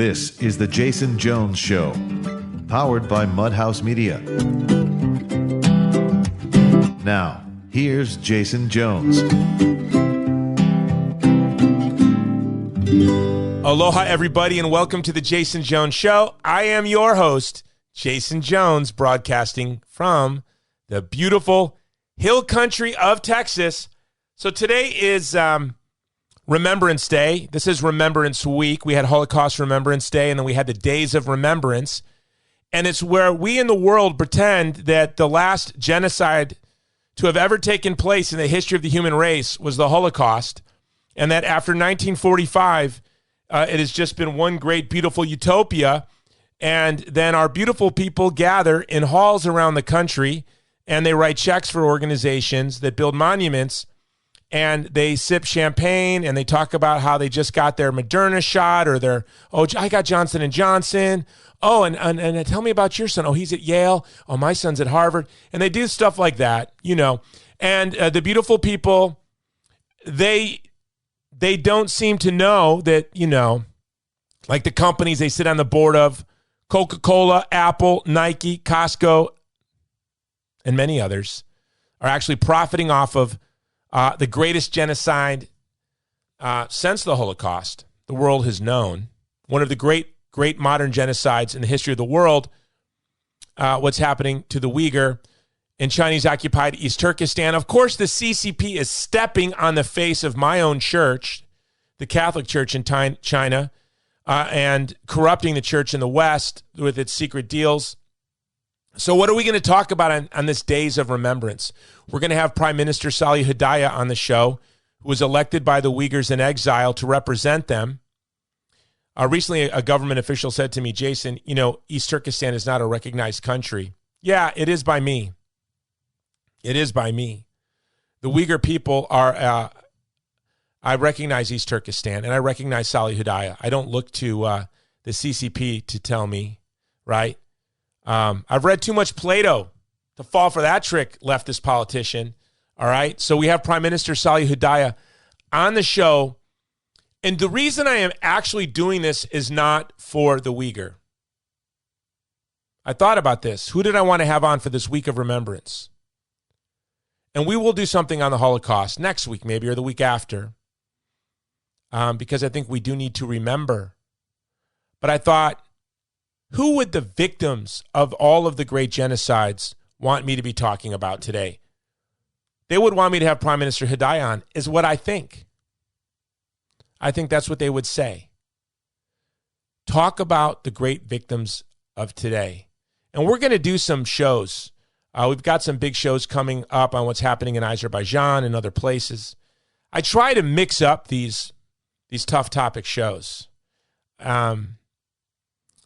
This is the Jason Jones Show, powered by Mudhouse Media. Now, here's Jason Jones. Aloha, everybody, and welcome to the Jason Jones Show. I am your host, Jason Jones, broadcasting from the beautiful hill country of Texas. So today is Remembrance Day. This is Remembrance Week. We had Holocaust Remembrance Day, and then we had the Days of Remembrance. And it's where we in the world pretend that the last genocide to have ever taken place in the history of the human race was the Holocaust, and that after 1945, it has just been one great, beautiful utopia. And then our beautiful people gather in halls around the country, and they write checks for organizations that build monuments, and they sip champagne, and they talk about how they just got their Moderna shot, or their, oh, I got Johnson & Johnson. Oh, and tell me about your son. Oh, he's at Yale. Oh, my son's at Harvard. And they do stuff like that, you know. And the beautiful people, they don't seem to know that, you know, like the companies they sit on the board of, Coca-Cola, Apple, Nike, Costco, and many others, are actually profiting off of the greatest genocide since the Holocaust the world has known. One of the great modern genocides in the history of the world, what's happening to the Uyghur in Chinese-occupied East Turkistan. Of course, the CCP is stepping on the face of my own church, the Catholic Church in China, and corrupting the church in the West with its secret deals. So what are we going to talk about on this Days of Remembrance? We're going to have Prime Minister Salih Hudayar on the show, who was elected by the Uyghurs in exile to represent them. Recently, a government official said to me, Jason, you know, East Turkestan is not a recognized country. Yeah, it is by me. It is by me. The Uyghur people are, I recognize East Turkestan, and I recognize Salih Hudayar. I don't look to the CCP to tell me, right? I've read too much Plato to fall for that trick, leftist politician, all right? So we have Prime Minister Salih Hudayar on the show. And the reason I am actually doing this is not for the Uyghur. I thought about this. Who did I want to have on for this week of remembrance? And we will do something on the Holocaust next week, maybe, or the week after, because I think we do need to remember. But I thought, who would the victims of all of the great genocides want me to be talking about today? They would want me to have Prime Minister Hudayar on, is what I think. I think that's what they would say. Talk about the great victims of today. And we're going to do some shows. We've got some big shows coming up on what's happening in Azerbaijan and other places. I try to mix up these tough topic shows.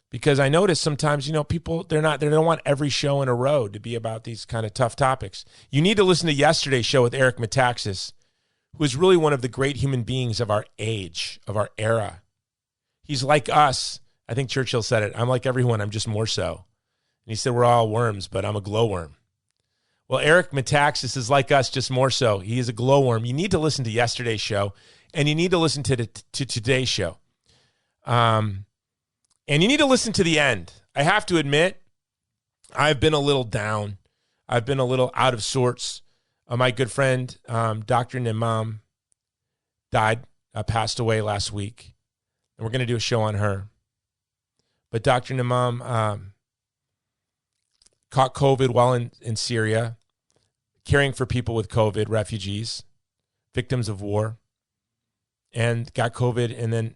Because I notice sometimes, you know, people, they don't want every show in a row to be about these kind of tough topics. You need to listen to yesterday's show with Eric Metaxas, who is really one of the great human beings of our age, of our era. He's like us. I think Churchill said it. I'm like everyone. I'm just more so. And he said, we're all worms, but I'm a glowworm. Well, Eric Metaxas is like us, just more so. He is a glowworm. You need to listen to yesterday's show, and you need to listen to today's show. And you need to listen to the end. I have to admit, I've been a little down. I've been a little out of sorts. My good friend, Dr. Nimam, died, passed away last week. And we're going to do a show on her. But Dr. Nimam caught COVID while in Syria, caring for people with COVID, refugees, victims of war, and got COVID. And then,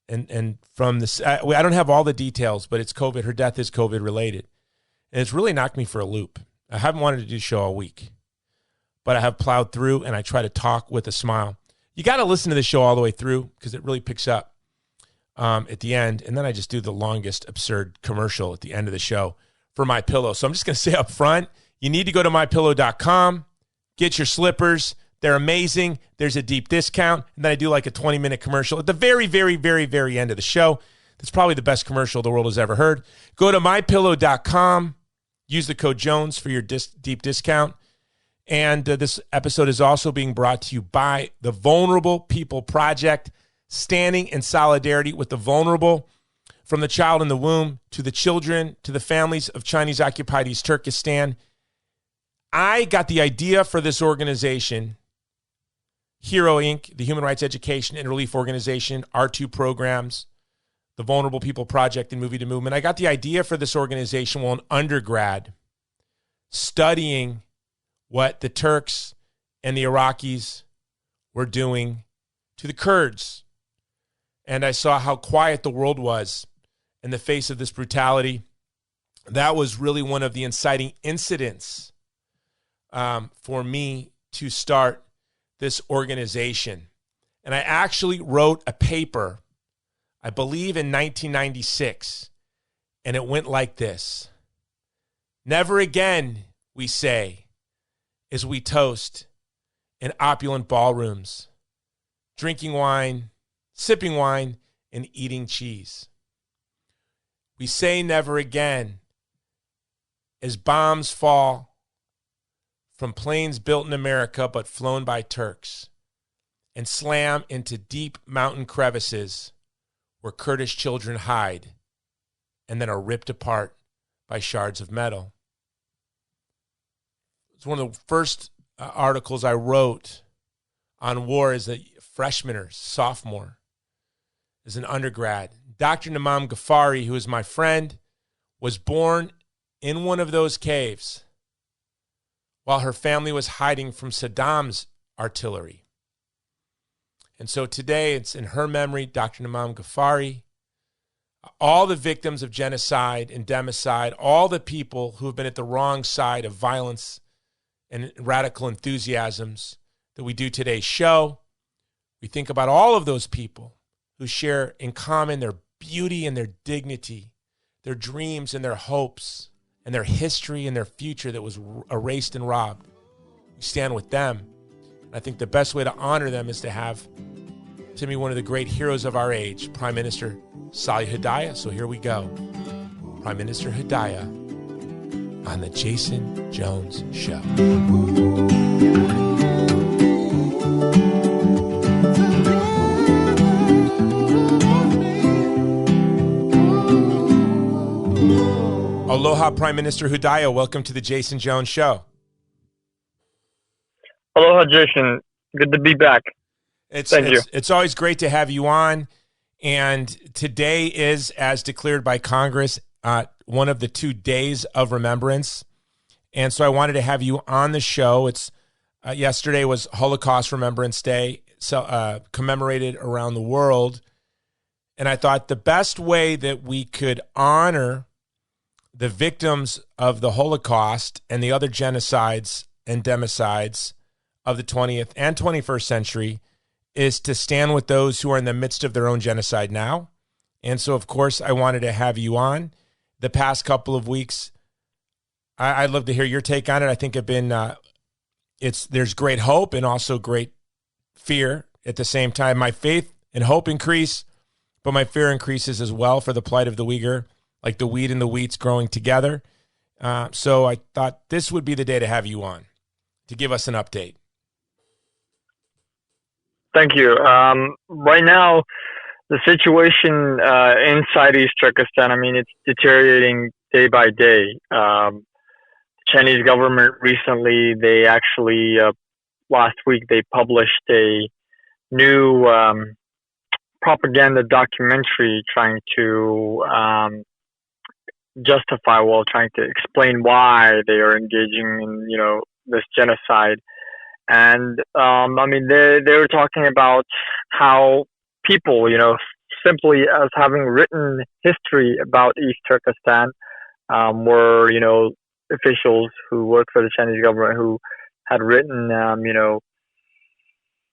and from this, I don't have all the details, but it's COVID. Her death is COVID related. And it's really knocked me for a loop. I haven't wanted to do a show all week, but I have plowed through, and I try to talk with a smile. You got to listen to the show all the way through because it really picks up at the end. And then I just do the longest absurd commercial at the end of the show for MyPillow. So I'm just going to say up front, you need to go to mypillow.com, get your slippers. They're amazing. There's a deep discount. And then I do like a 20-minute commercial at the very, very, very, very end of the show. That's probably the best commercial the world has ever heard. Go to mypillow.com. Use the code Jones for your deep discount. And this episode is also being brought to you by the Vulnerable People Project, standing in solidarity with the vulnerable. from the child in the womb to the children, to the families of Chinese-occupied East Turkestan. I got the idea for this organization, HERO Inc., the Human Rights Education and Relief Organization, R2 programs, the Vulnerable People Project and Movie to Movement. I got the idea for this organization while an undergrad studying what the Turks and the Iraqis were doing to the Kurds. And I saw how quiet the world was in the face of this brutality. That was really one of the inciting incidents for me to start this organization. And I actually wrote a paper, I believe in 1996, and it went like this. Never again, we say, as we toast in opulent ballrooms, drinking wine, sipping wine, and eating cheese. We say never again as bombs fall from planes built in America but flown by Turks and slam into deep mountain crevices where Kurdish children hide and then are ripped apart by shards of metal. It's one of the first articles I wrote on war as a freshman or sophomore, as an undergrad. Dr. Namam Ghaffari, who is my friend, was born in one of those caves while her family was hiding from Saddam's artillery. And so today it's in her memory, Dr. Namam Ghaffari, all the victims of genocide and democide, all the people who have been at the wrong side of violence and radical enthusiasms that we do today's show. We think about all of those people who share in common their beauty and their dignity, their dreams and their hopes, and their history and their future that was erased and robbed. We stand with them. And I think the best way to honor them is to have, to me, one of the great heroes of our age, Prime Minister Salih Hudayar. So here we go. Prime Minister Hudayar on the Jason Jones Show. Aloha, Prime Minister Hudayar. Welcome to the Jason Jones Show. Aloha, Jason. Good to be back. Thank you. It's always great to have you on. And today is, as declared by Congress, one of the 2 days of remembrance. And so I wanted to have you on the show. It's yesterday was Holocaust Remembrance Day, so commemorated around the world. And I thought the best way that we could honor the victims of the Holocaust and the other genocides and democides of the 20th and 21st century is to stand with those who are in the midst of their own genocide now. And so, of course, I wanted to have you on. The past couple of weeks, I'd love to hear your take on it. I think there's great hope and also great fear at the same time. My faith and hope increase, but my fear increases as well for the plight of the Uyghur, like the wheat and the wheat's growing together. So I thought this would be the day to have you on to give us an update. Thank you. Right now, the situation inside East Turkestan, it's deteriorating day by day. The Chinese government recently, they actually, last week, they published a new propaganda documentary trying to trying to explain why they are engaging in, this genocide. And, they were talking about how people, simply as having written history about East Turkestan, were, officials who worked for the Chinese government who had written,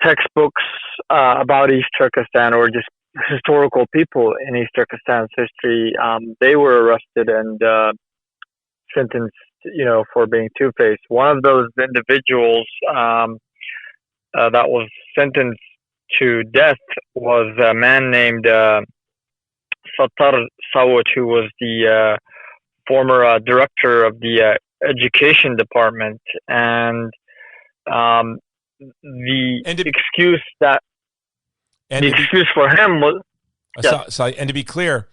textbooks about East Turkestan or just historical people in East Turkestan's history. They were arrested and sentenced, for being two-faced. One of those individuals that was sentenced to death was a man named Sattar Sawat, who was the former director of the education department. And the excuse for him was... And to be clear,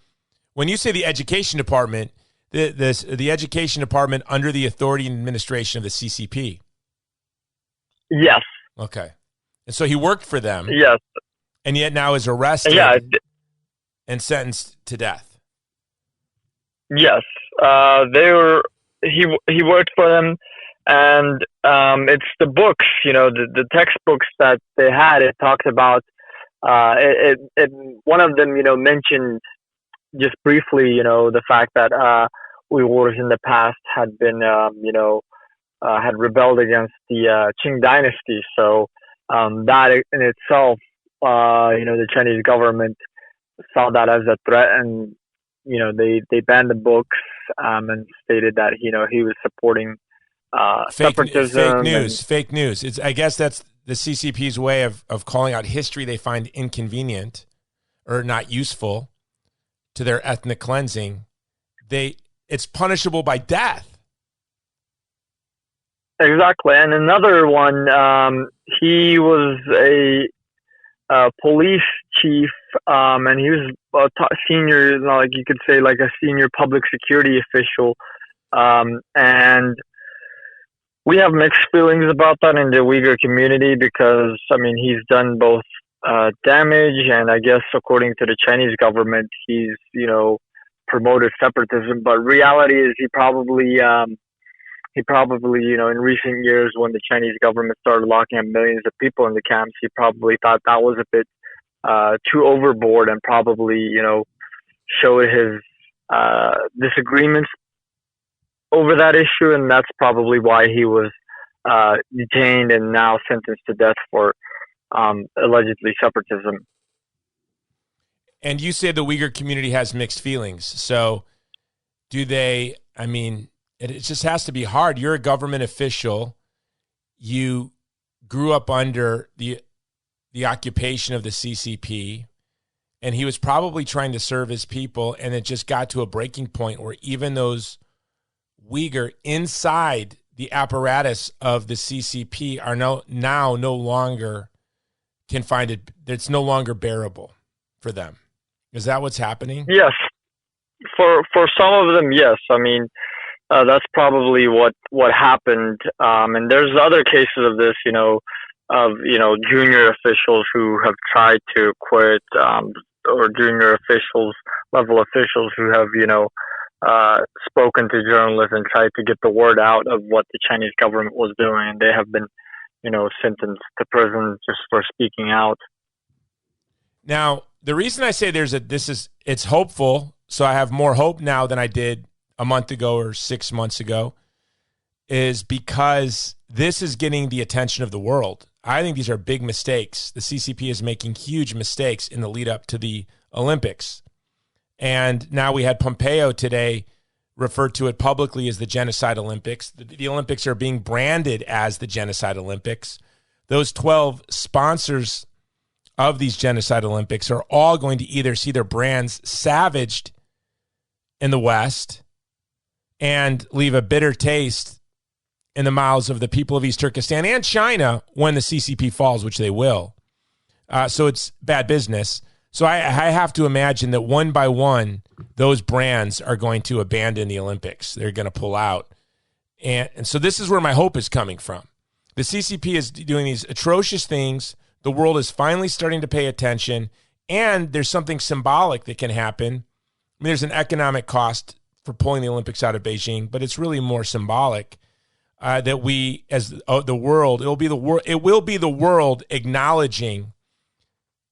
when you say the education department, the education department under the authority and administration of the CCP. Yes. Okay. And so he worked for them. Yes. And yet now is arrested and sentenced to death. Yes. He worked for them, and it's the books, the textbooks that they had. It talked about one of them, mentioned just briefly, the fact that Uyghurs in the past had been, had rebelled against the Qing dynasty. So that in itself, the Chinese government saw that as a threat, and they banned the books and stated that he was supporting separatism. Fake news. I guess that's the CCP's way of calling out history they find inconvenient or not useful to their ethnic cleansing. It's punishable by death. Exactly. And another one, he was a police chief, and he was a senior, like you could say, like a senior public security official. And we have mixed feelings about that in the Uyghur community because, he's done both damage, and I guess according to the Chinese government, he's, promoted separatism. But reality is he probably, in recent years when the Chinese government started locking up millions of people in the camps, he probably thought that was a bit too overboard, and probably, showed his disagreements over that issue, and that's probably why he was detained and now sentenced to death for allegedly separatism. And you say the Uyghur community has mixed feelings. So do they, it just has to be hard. You're a government official. You grew up under the occupation of the CCP, and he was probably trying to serve his people, and it just got to a breaking point where even those Uyghur inside the apparatus of the CCP are now no longer can find it. It's no longer bearable for them. Is that what's happening? Yes. For some of them, yes. That's probably what happened. And there's other cases of this, junior officials who have tried to quit, or junior level officials who have, spoken to journalists and tried to get the word out of what the Chinese government was doing. And they have been, sentenced to prison just for speaking out. Now, the reason I say it's hopeful, so I have more hope now than I did a month ago or 6 months ago, is because this is getting the attention of the world. I think these are big mistakes. The CCP is making huge mistakes in the lead up to the Olympics. And now we had Pompeo today refer to it publicly as the Genocide Olympics. The Olympics are being branded as the Genocide Olympics. Those 12 sponsors of these Genocide Olympics are all going to either see their brands savaged in the West and leave a bitter taste in the mouths of the people of East Turkestan and China when the CCP falls, which they will. So it's bad business. So I have to imagine that one by one, those brands are going to abandon the Olympics. They're going to pull out. And so this is where my hope is coming from. The CCP is doing these atrocious things. The world is finally starting to pay attention, and there's something symbolic that can happen. There's an economic cost for pulling the Olympics out of Beijing, but it's really more symbolic that we, as the world, it will be the world acknowledging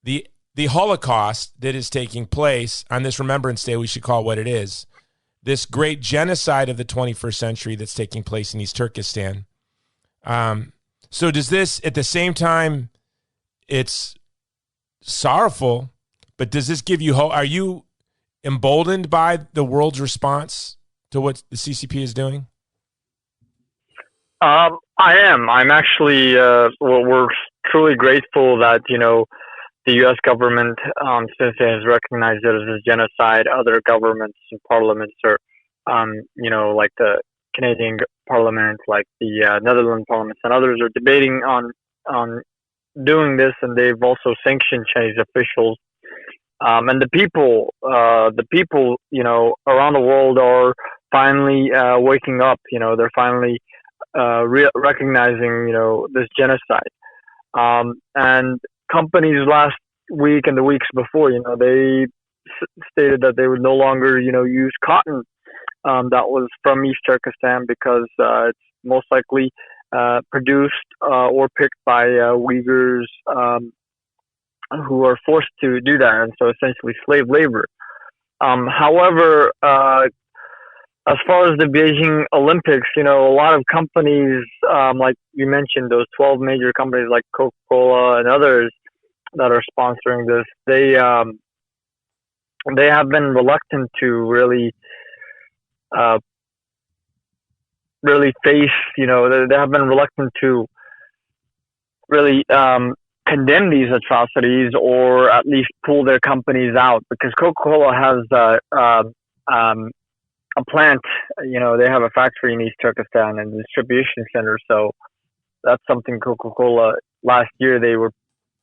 the Holocaust that is taking place on this Remembrance Day. We should call what it is, this great genocide of the 21st century that's taking place in East Turkestan. So does this, at the same time, it's sorrowful, but does this give you hope? Are you emboldened by the world's response to what the CCP is doing? I am. I'm actually, we're truly grateful that, the U.S. government, since it has recognized it as a genocide, other governments and parliaments are, like the Canadian Parliament, like the Netherlands Parliament, and others are debating on doing this, and they've also sanctioned Chinese officials And the people, around the world are finally waking up. They're finally recognizing, this genocide. And companies last week and the weeks before, they stated that they would no longer, use cotton that was from East Turkestan because it's most likely produced or picked by Uyghurs who are forced to do that, and so essentially slave labor. However, as far as the Beijing Olympics, a lot of companies, like you mentioned, those 12 major companies like Coca-Cola and others that are sponsoring this, they have been reluctant to really face, they have been reluctant to really condemn these atrocities or at least pull their companies out, because Coca-Cola has a plant, they have a factory in East Turkestan and a distribution center. So that's something Coca-Cola, last year they were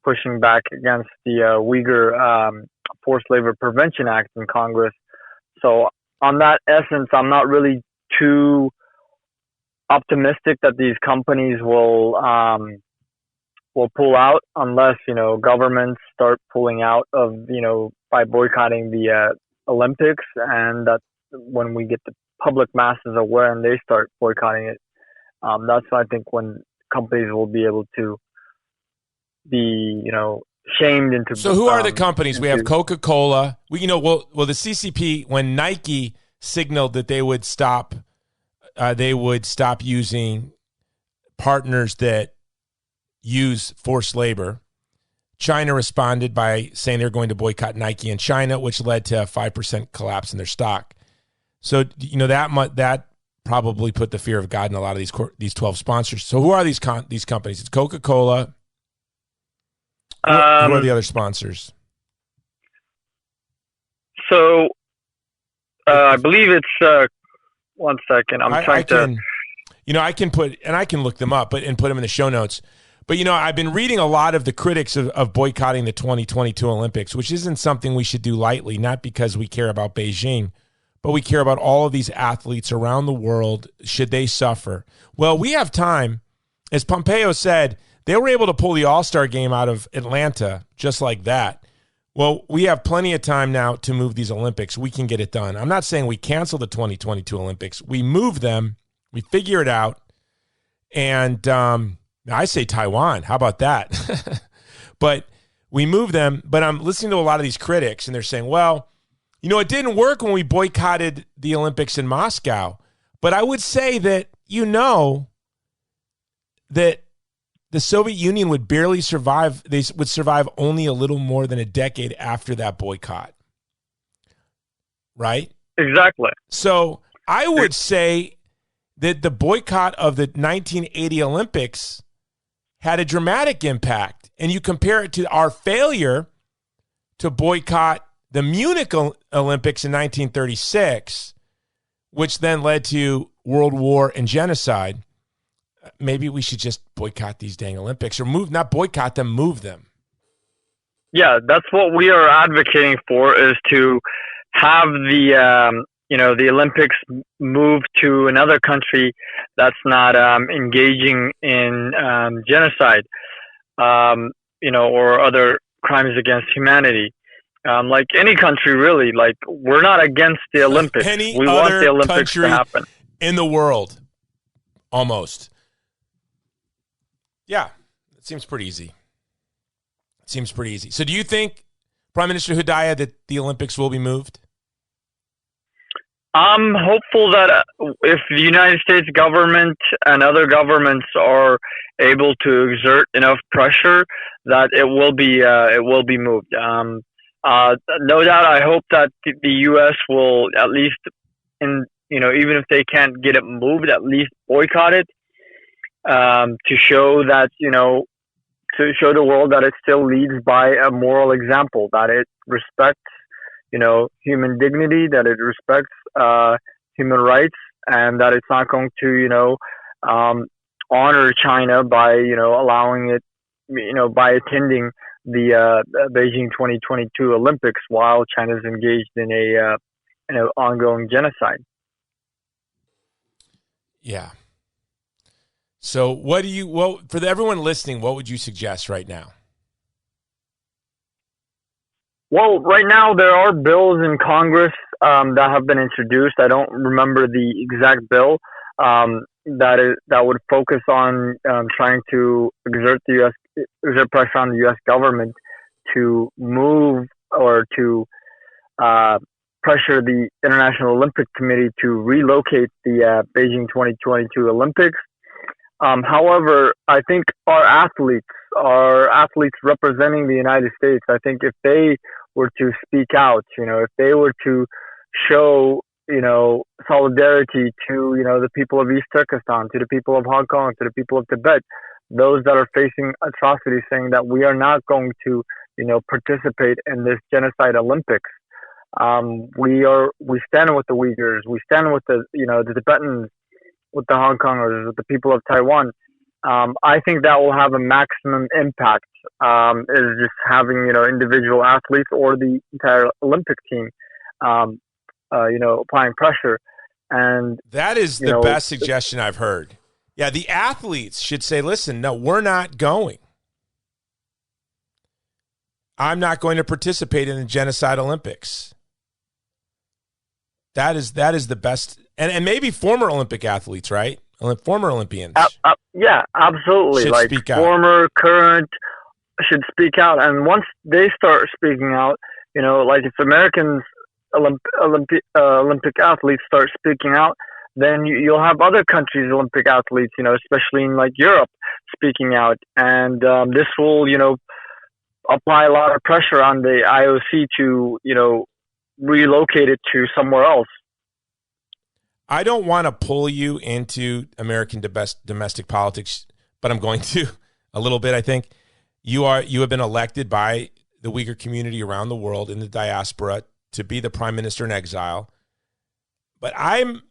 pushing back against the Uyghur Forced Labor Prevention Act in Congress. So on that essence, I'm not really too optimistic that these companies will pull out unless, governments start pulling out of, by boycotting the Olympics, and that when we get the public masses aware and they start boycotting it, that's I think when companies will be able to be, shamed into. So who are the companies? We have Coca-Cola. The CCP, when Nike signaled that they would stop using partners that use forced labor, China responded by saying they're going to boycott Nike in China, which led to a 5% collapse in their stock. So, that probably put the fear of God in a lot of these 12 sponsors. So who are these companies? It's Coca-Cola. Who are the other sponsors? So I believe it's, one second. I can look them up and put them in the show notes. But, I've been reading a lot of the critics of boycotting the 2022 Olympics, which isn't something we should do lightly, not because we care about Beijing, but we care about all of these athletes around the world. Should they suffer? Well, we have time. As Pompeo said, they were able to pull the All-Star game out of Atlanta just like that. Well, we have plenty of time now to move these Olympics. We can get it done. I'm not saying we cancel the 2022 Olympics. We move them. We figure it out. And I say Taiwan. How about that? But we move them. But I'm listening to a lot of these critics, and they're saying, well, it didn't work when we boycotted the Olympics in Moscow. But I would say that, that the Soviet Union would barely survive. They would survive only a little more than a decade after that boycott. Right? Exactly. So I would say that the boycott of the 1980 Olympics had a dramatic impact. And you compare it to our failure to boycott the Munich Olympics in 1936, which then led to World War and genocide. Maybe we should just boycott these dang Olympics, or not boycott them, move them. Yeah, that's what we are advocating for, is to have the Olympics move to another country that's not engaging in genocide, or other crimes against humanity. Like any country, really. Like, we're not against the Olympics. We want the Olympics to happen in the world, almost. Yeah, it seems pretty easy. So do you think, Prime Minister Hudayar, that the Olympics will be moved? I'm hopeful that if the United States government and other governments are able to exert enough pressure, that it will be moved. No doubt, I hope that the U.S. will at least, even if they can't get it moved, at least boycott it. To show that, to show the world that it still leads by a moral example, that it respects, human dignity, that it respects human rights, and that it's not going to, honor China by, allowing it, by attending the Beijing 2022 Olympics while China's engaged in an ongoing genocide. Yeah. So for everyone listening, what would you suggest right now? Well, right now there are bills in Congress that have been introduced. I don't remember the exact bill that would focus on trying to exert pressure on the U.S. government to move or to pressure the International Olympic Committee to relocate the Beijing 2022 Olympics. However, I think our athletes representing the United States, I think if they were to speak out, if they were to show, solidarity to, the people of East Turkestan, to the people of Hong Kong, to the people of Tibet, those that are facing atrocities, saying that we are not going to, participate in this genocide Olympics. We stand with the Uyghurs, we stand with the Tibetans, with the Hong Kongers, with the people of Taiwan. I think that will have a maximum impact, is just having, individual athletes or the entire Olympic team, applying pressure. And that is the best suggestion I've heard. Yeah, the athletes should say, listen, no, we're not going. I'm not going to participate in the Genocide Olympics. That is the best. And maybe former Olympic athletes, right? Former Olympians. Yeah, absolutely. Should like speak out. Former, current should speak out. And once they start speaking out, like if Americans, Olympic athletes start speaking out, then you'll have other countries' Olympic athletes, especially in like Europe, speaking out. And this will, apply a lot of pressure on the IOC to, relocate it to somewhere else. I don't want to pull you into American domestic politics, but I'm going to a little bit, I think. You have been elected by the Uyghur community around the world in the diaspora to be the prime minister in exile. But I'm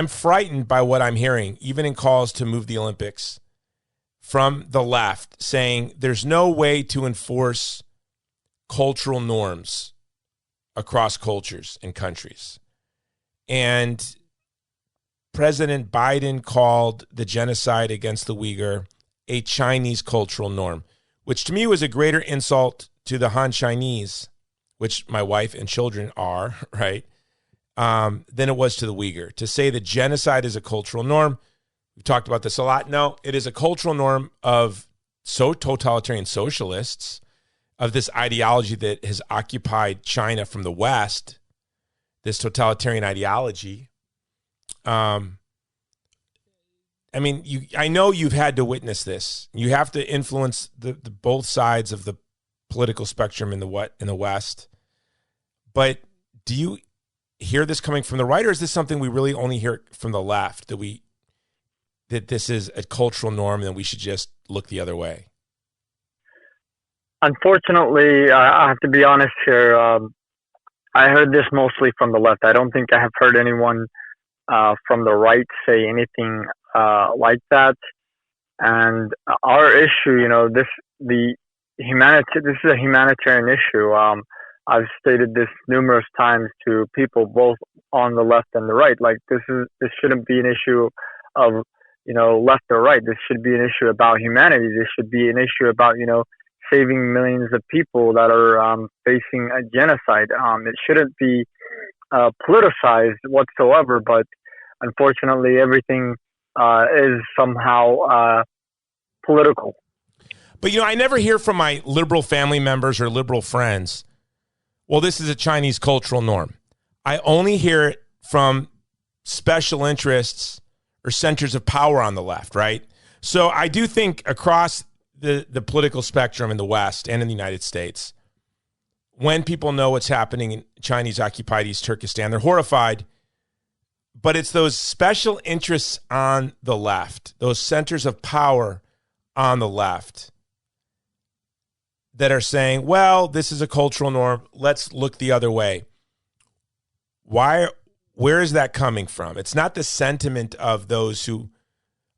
frightened by what I'm hearing, even in calls to move the Olympics from the left, saying there's no way to enforce cultural norms across cultures and countries. And President Biden called the genocide against the Uyghur a Chinese cultural norm, which to me was a greater insult to the Han Chinese, which my wife and children are, right, than it was to the Uyghur. To say that genocide is a cultural norm, we've talked about this a lot. No, it is a cultural norm of totalitarian socialists, of this ideology that has occupied China from the West, this totalitarian ideology. I know you've had to witness this. You have to influence the both sides of the political spectrum in the West. But do you hear this coming from the right, or is this something we really only hear from the left, that this is a cultural norm and we should just look the other way? Unfortunately, I have to be honest here. I heard this mostly from the left. I don't think I have heard anyone from the right say anything like that. And our issue, this is a humanitarian issue. I've stated this numerous times to people both on the left and the right. Like this shouldn't be an issue of left or right. This should be an issue about humanity. This should be an issue about saving millions of people that are facing a genocide. It shouldn't be politicized whatsoever, but unfortunately everything is somehow political. But I never hear from my liberal family members or liberal friends, well, this is a Chinese cultural norm. I only hear it from special interests or centers of power on the left, right? So I do think across the political spectrum in the West and in the United States, when people know what's happening in Chinese-occupied East Turkestan, they're horrified. But it's those special interests on the left, those centers of power on the left, that are saying, well, this is a cultural norm. Let's look the other way. Where is that coming from? It's not the sentiment of those who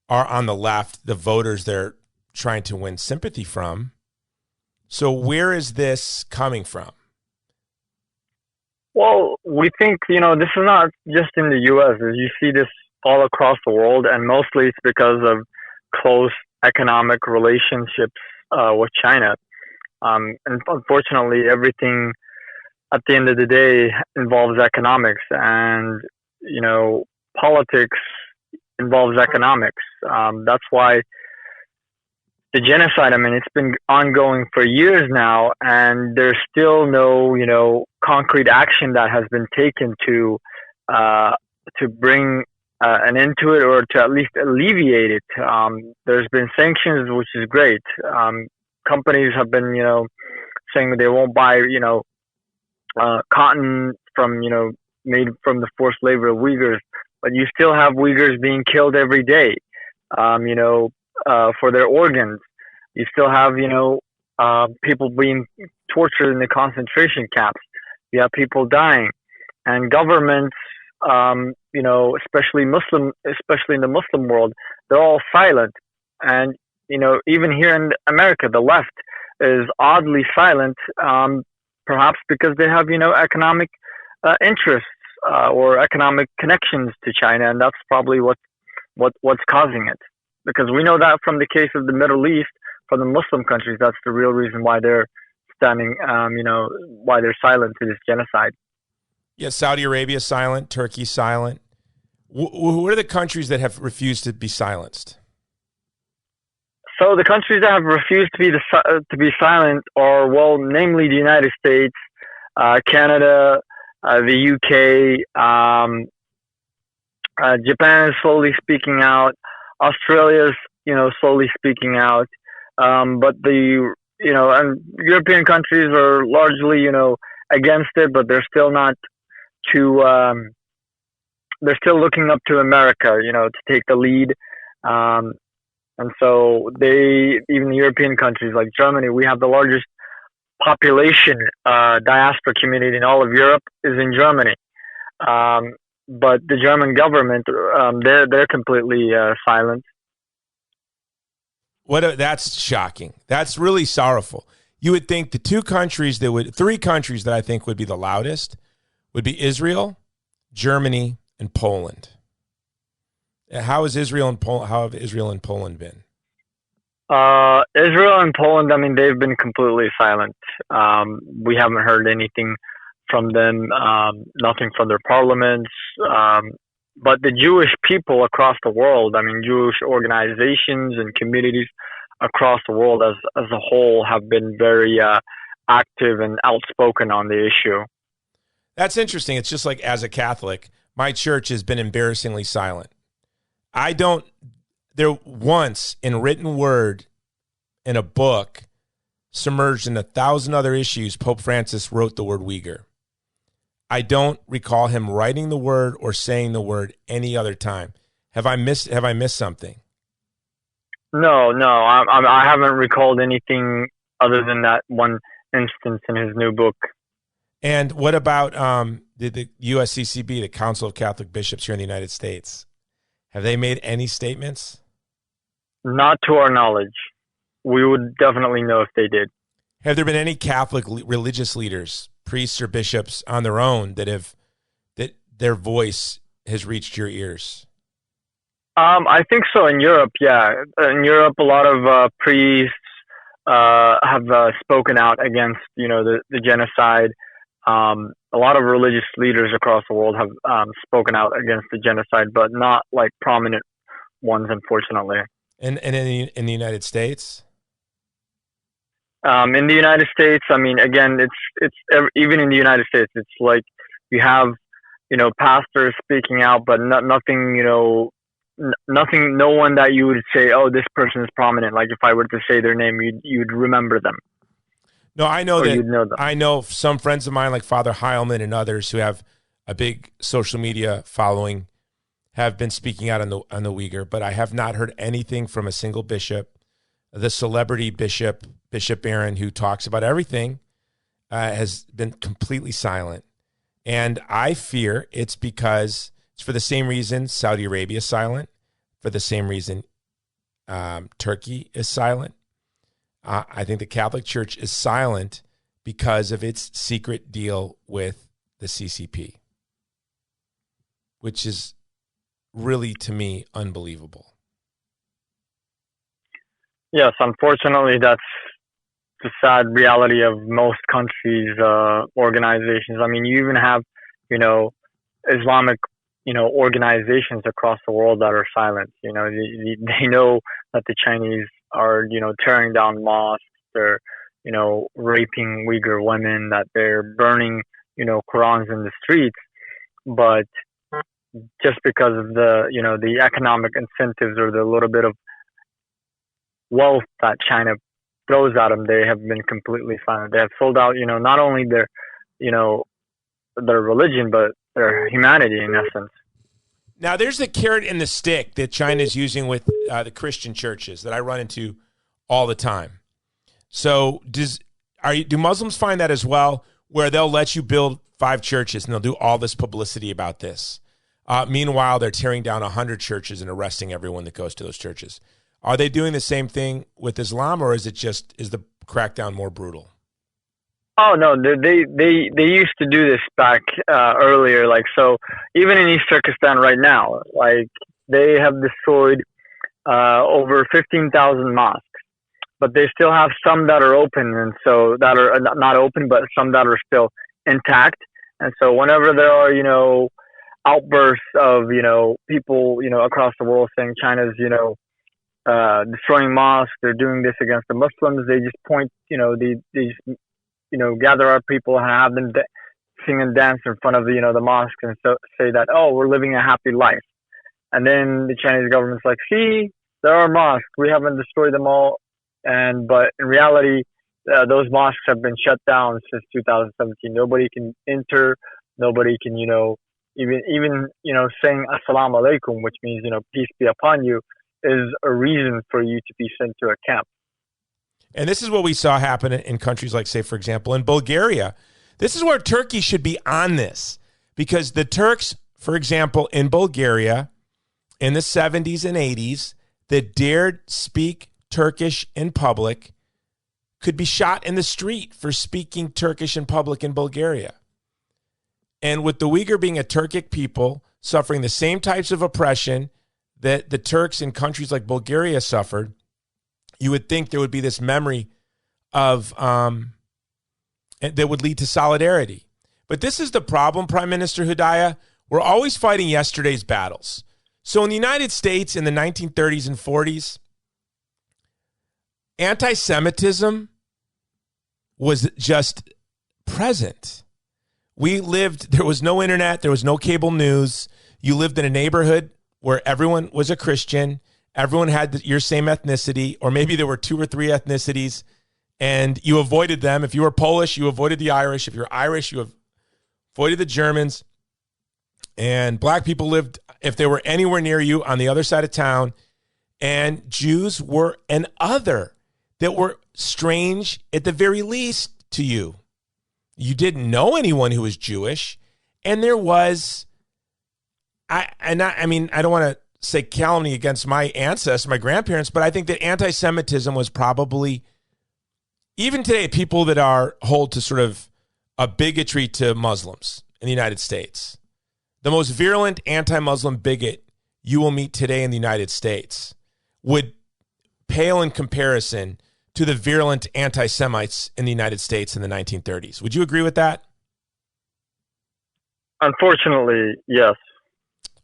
are on the left, the voters they're trying to win sympathy from. So where is this coming from? Well, we think, this is not just in the U.S. You see this all across the world, and mostly it's because of close economic relationships with China. And unfortunately, everything at the end of the day involves economics, and, politics involves economics. That's why the genocide, it's been ongoing for years now, and there's still no, concrete action that has been taken to bring an end to it, or to at least alleviate it. There's been sanctions, which is great. Companies have been, saying that they won't buy, cotton from, made from the forced labor of Uyghurs, but you still have Uyghurs being killed every day, for their organs. You still have, people being tortured in the concentration camps. You have people dying, and governments, especially in the Muslim world, they're all silent. And even here in America, the left is oddly silent, perhaps because they have economic interests or economic connections to China, and that's probably what's causing it. Because we know that from the case of the Middle East, from the Muslim countries, that's the real reason why they're standing, why they're silent to this genocide. Yeah, Saudi Arabia silent, Turkey silent. What are the countries that have refused to be silenced? So the countries that have refused to be silent are, well, namely the United States, Canada, the UK, Japan is slowly speaking out. Australia's, slowly speaking out. But and European countries are largely, against it, but they're still not too, they're still looking up to America, to take the lead. And so even the European countries like Germany, we have the largest population, diaspora community in all of Europe is in Germany. But the German government, they're completely silent. That's shocking. That's really sorrowful. You would think the three countries that I think would be the loudest would be Israel, Germany, and Poland. How have Israel and Poland been? Israel and Poland, they've been completely silent. We haven't heard anything from them, nothing from their parliaments. But the Jewish people across the world, Jewish organizations and communities across the world as a whole have been very active and outspoken on the issue. That's interesting. It's just like, as a Catholic, my church has been embarrassingly silent. There once in written word in a book, submerged in 1,000 other issues, Pope Francis wrote the word Uyghur. I don't recall him writing the word or saying the word any other time. Have I missed something? No, I haven't recalled anything other than that one instance in his new book. And what about the USCCB, the Council of Catholic Bishops here in the United States? Have they made any statements? Not to our knowledge. We would definitely know if they did. Have there been any Catholic religious leaders, priests or bishops on their own that their voice has reached your ears? I think so. In Europe, yeah. In Europe, a lot of priests have spoken out against, the genocide. A lot of religious leaders across the world have spoken out against the genocide, but not like prominent ones, unfortunately. And in the United States? In the United States, again, it's even in the United States, it's like you have, pastors speaking out, but nothing, nothing, no one that you would say, oh, this person is prominent. Like if I were to say their name, you'd remember them. No, I know that. You'd know them. I know some friends of mine, like Father Heilman and others, who have a big social media following, have been speaking out on the Uyghur, but I have not heard anything from a single bishop. The celebrity bishop, Bishop Aaron, who talks about everything, has been completely silent. And I fear it's because it's for the same reason Saudi Arabia is silent, for the same reason Turkey is silent. I think the Catholic Church is silent because of its secret deal with the CCP, which is really, to me, unbelievable. Yes, unfortunately, that's the sad reality of most countries' organizations. I mean, you even have, Islamic, organizations across the world that are silent. They know that the Chinese are, tearing down mosques. They're, raping Uyghur women. That they're burning, Qurans in the streets. But just because of the economic incentives or the little bit of wealth that China throws at them, they have been completely silent. They have sold out, not only their religion, but their humanity in essence. Now, there's the carrot and the stick that China is using with the Christian churches that I run into all the time. So do Muslims find that as well, where they'll let you build 5 churches and they'll do all this publicity about this? Meanwhile, they're tearing down 100 churches and arresting everyone that goes to those churches. Are they doing the same thing with Islam, or is the crackdown more brutal? Oh no, they used to do this back earlier. Like, so even in East Turkestan right now, like, they have destroyed over 15,000 mosques, but they still have some that are open, and so that are not open, but some that are still intact. And so whenever there are outbursts of people across the world saying China's destroying mosques, they're doing this against the Muslims, they just point, they just gather our people and have them sing and dance in front of the mosque, and so say that, oh, we're living a happy life. And then the Chinese government's like, see, there are mosques, we haven't destroyed them all. But in reality, those mosques have been shut down since 2017. Nobody can enter, nobody can even saying assalamu alaikum, which means peace be upon you, is a reason for you to be sent to a camp. And this is what we saw happen in countries like, say, for example, in Bulgaria. This is where Turkey should be on this, because the Turks, for example, in Bulgaria in the 70s and 80s that dared speak Turkish in public could be shot in the street for speaking Turkish in public in Bulgaria. And with the Uyghur being a Turkic people suffering the same types of oppression that the Turks in countries like Bulgaria suffered, you would think there would be this memory of that would lead to solidarity. But this is the problem, Prime Minister Hudayar. We're always fighting yesterday's battles. So in the United States in the 1930s and 40s, anti-Semitism was just present. There was no internet, there was no cable news. You lived in a neighborhood where everyone was a Christian, everyone had your same ethnicity, or maybe there were 2 or 3 ethnicities, and you avoided them. If you were Polish, you avoided the Irish. If you're Irish, you avoided the Germans. And black people lived, if they were anywhere near you, on the other side of town. And Jews were an other that were strange, at the very least, to you. You didn't know anyone who was Jewish. And there was, I don't want to say calumny against my ancestors, my grandparents, but I think that anti-Semitism was probably, even today, people that hold to sort of a bigotry to Muslims in the United States. The most virulent anti-Muslim bigot you will meet today in the United States would pale in comparison to the virulent anti-Semites in the United States in the 1930s. Would you agree with that? Unfortunately, yes.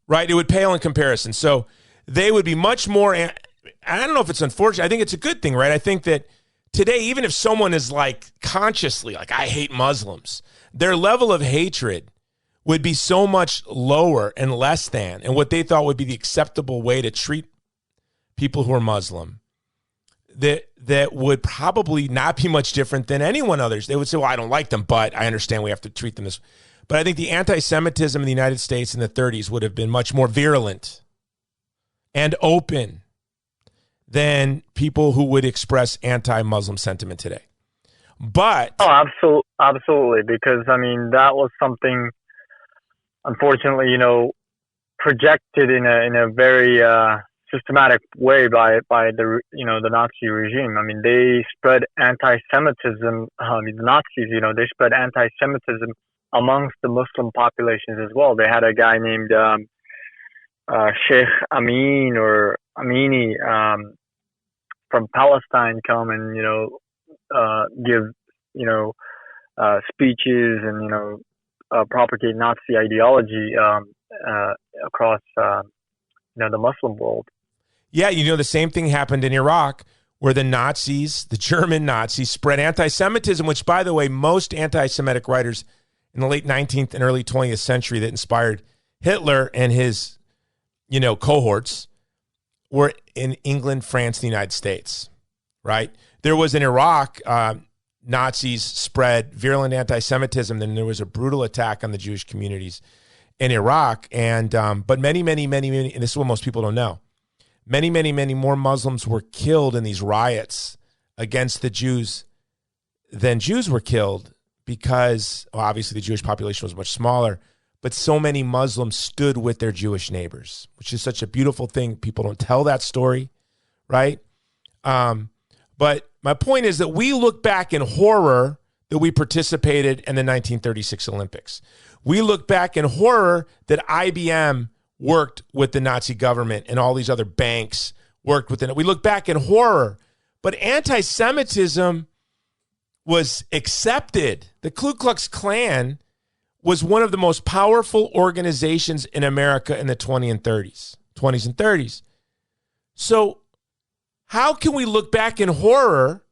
Right? It would pale in comparison. So they would be much more, I don't know if it's unfortunate. I think it's a good thing, right? I think that today, even if someone is like consciously like, I hate Muslims, their level of hatred would be so much lower and less than, and what they thought would be the acceptable way to treat people who are Muslim, that would probably not be much different than anyone others. They would say, well, I don't like them, but I understand we have to treat them this. But I think the anti-Semitism in the United States in the 30s would have been much more virulent and open than people who would express anti-Muslim sentiment today. But absolutely, because I mean that was something, unfortunately, projected in a very systematic way by the the Nazi regime. I mean, they spread anti-Semitism. The Nazis, they spread anti-Semitism amongst the Muslim populations as well. They had a guy named Sheikh Amin or Amini from Palestine come and give speeches and propagate Nazi ideology across the Muslim world. Yeah, the same thing happened in Iraq, where the Nazis, the German Nazis, spread anti-Semitism, which, by the way, most anti-Semitic writers in the late 19th and early 20th century that inspired Hitler and his, cohorts were in England, France, and the United States, right? There was in Iraq, Nazis spread virulent anti-Semitism, then there was a brutal attack on the Jewish communities in Iraq, and but many, and this is what most people don't know, many more Muslims were killed in these riots against the Jews than Jews were killed because, obviously, the Jewish population was much smaller, but so many Muslims stood with their Jewish neighbors, which is such a beautiful thing. People don't tell that story, right? But my point is that we look back in horror that we participated in the 1936 Olympics. We look back in horror that IBM worked with the Nazi government and all these other banks worked with it. We look back in horror, but anti-Semitism was accepted. The Ku Klux Klan was one of the most powerful organizations in America in the 20s and 30s. So how can we look back in horror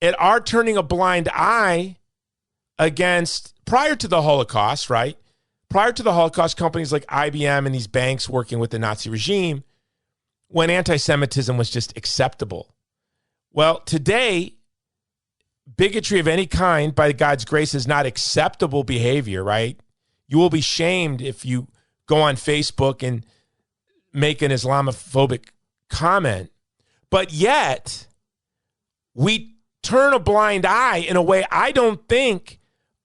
at our turning a blind eye against, prior to the Holocaust, right? Prior to the Holocaust, companies like IBM and these banks working with the Nazi regime, when anti-Semitism was just acceptable. Well, today, bigotry of any kind, by God's grace, is not acceptable behavior, right? You will be shamed if you go on Facebook and make an Islamophobic comment. But yet, we turn a blind eye in a way I don't think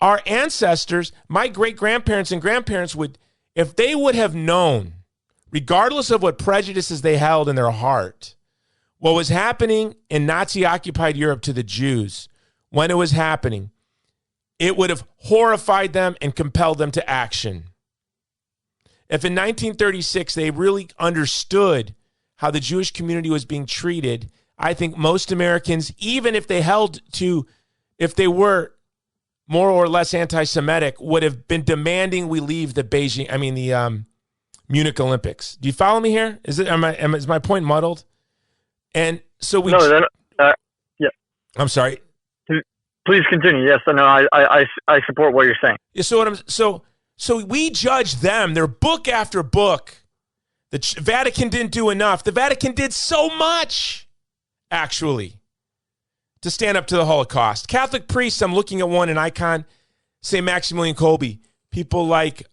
our ancestors, my great-grandparents and grandparents would, if they would have known, regardless of what prejudices they held in their heart, what was happening in Nazi-occupied Europe to the Jews, when it was happening, it would have horrified them and compelled them to action. If in 1936 they really understood how the Jewish community was being treated, I think most Americans, even if they were more or less anti-Semitic, would have been demanding we leave the Munich Olympics. Do you follow me here? Is my point muddled? And so yeah. I'm sorry. Please continue. Yes, no, I support what you're saying. Yeah, so we judge them. They're book after book. The Vatican didn't do enough. The Vatican did so much, actually, to stand up to the Holocaust. Catholic priests, I'm looking at one, an icon, St. Maximilian Kolbe. People like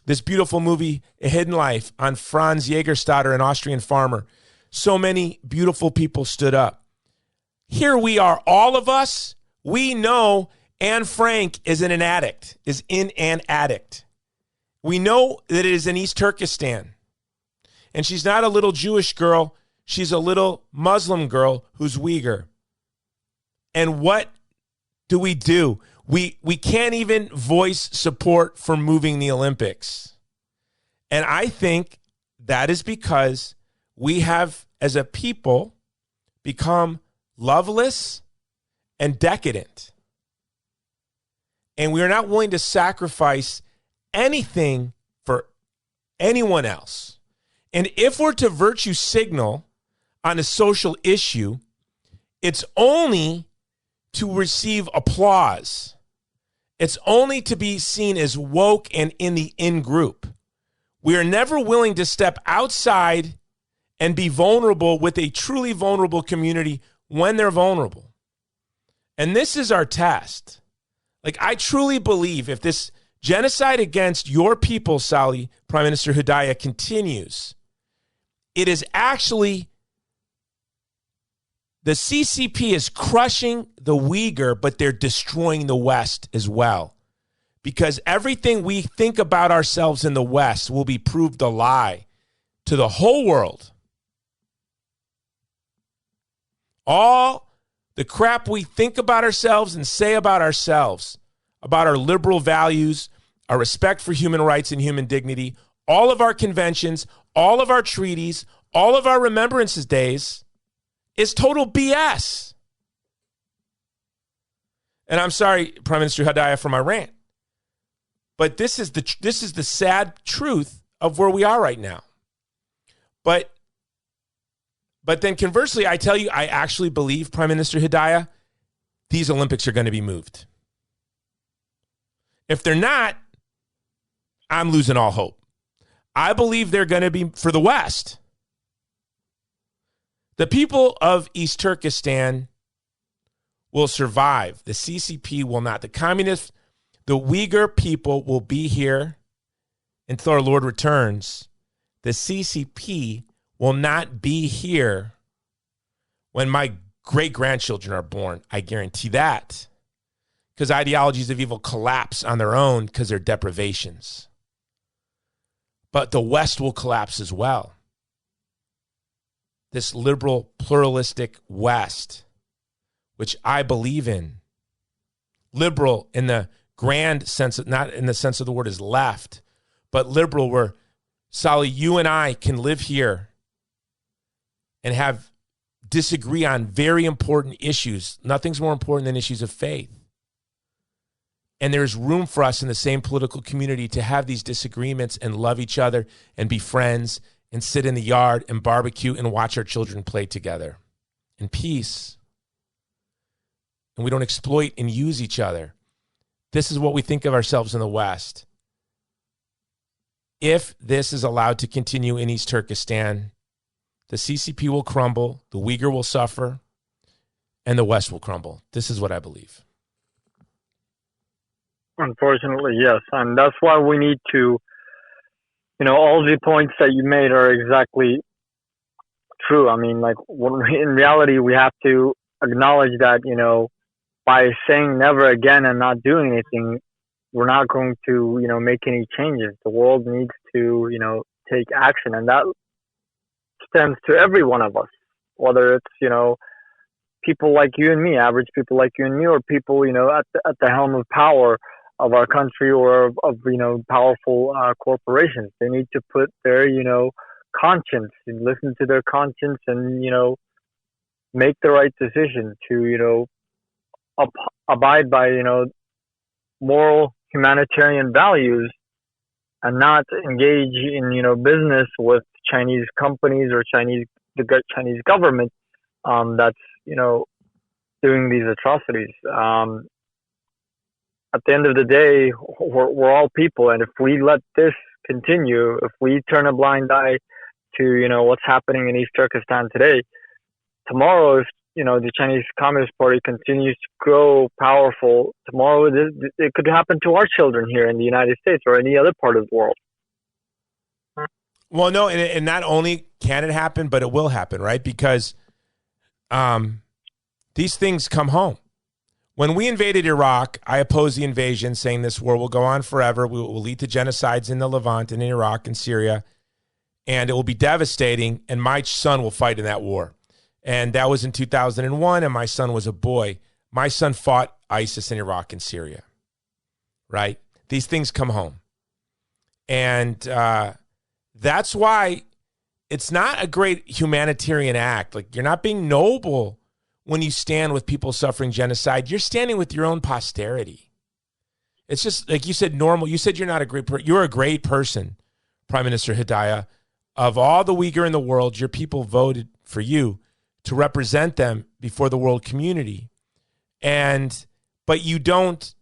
this beautiful movie, A Hidden Life, on Franz Jägerstätter, an Austrian farmer. So many beautiful people stood up. Here we are, all of us. We know Anne Frank is in an addict. We know that it is in East Turkistan. And she's not a little Jewish girl. She's a little Muslim girl who's Uyghur. And what do? We can't even voice support for moving the Olympics. And I think that is because we have, as a people, become loveless and decadent. And we are not willing to sacrifice anything for anyone else. And if we're to virtue signal on a social issue, it's only to receive applause. It's only to be seen as woke and in the in-group. We are never willing to step outside and be vulnerable with a truly vulnerable community when they're vulnerable. And this is our test. Like, I truly believe if this genocide against your people, Salih, Prime Minister Hudayar, continues, it is actually, the CCP is crushing the Uyghur, but they're destroying the West as well. Because everything we think about ourselves in the West will be proved a lie to the whole world. All the crap we think about ourselves and say about ourselves, about our liberal values, our respect for human rights and human dignity, all of our conventions, all of our treaties, all of our remembrances days is total BS. And I'm sorry, Prime Minister Hudayar, for my rant, but this is the sad truth of where we are right now. But then conversely, I tell you, I actually believe, Prime Minister Hudayar, these Olympics are going to be moved. If they're not, I'm losing all hope. I believe they're going to be for the West. The people of East Turkestan will survive. The CCP will not. The communists, the Uyghur people will be here until our Lord returns. The CCP will not be here when my great-grandchildren are born. I guarantee that. Because ideologies of evil collapse on their own because they're deprivations. But the West will collapse as well. This liberal, pluralistic West, which I believe in. Liberal in the grand sense, not in the sense of the word as left, but liberal where, Salih, you and I can live here and disagree on very important issues. Nothing's more important than issues of faith. And there's room for us in the same political community to have these disagreements and love each other and be friends and sit in the yard and barbecue and watch our children play together in peace. And we don't exploit and use each other. This is what we think of ourselves in the West. If this is allowed to continue in East Turkestan, the CCP will crumble, the Uyghur will suffer, and the West will crumble. This is what I believe. Unfortunately, yes. And that's why we need to, all the points that you made are exactly true. I mean, like, in reality, we have to acknowledge that, by saying never again and not doing anything, we're not going to, make any changes. The world needs to, take action. And that extends to every one of us, whether it's, people like you and me, average people like you and me, or people, at the helm of power of our country or of powerful corporations. They need to put their, conscience and listen to their conscience and, make the right decision to, abide by, moral humanitarian values and not engage in, business with Chinese companies or the Chinese government that's, doing these atrocities. At the end of the day, we're all people, and if we let this continue, if we turn a blind eye to what's happening in East Turkestan today, tomorrow, if the Chinese Communist Party continues to grow powerful, tomorrow it could happen to our children here in the United States or any other part of the world. Well, no, and not only can it happen, but it will happen, right? Because these things come home. When we invaded Iraq, I opposed the invasion, saying this war will go on forever. We will lead to genocides in the Levant and in Iraq and Syria, and it will be devastating, and my son will fight in that war. And that was in 2001, and my son was a boy. My son fought ISIS in Iraq and Syria, right? These things come home. And that's why it's not a great humanitarian act. Like, you're not being noble when you stand with people suffering genocide. You're standing with your own posterity. It's just, like you said, normal. You said you're not a great person. You're a great person, Prime Minister Hudayar. Of all the Uyghur in the world, your people voted for you to represent them before the world community. But you don't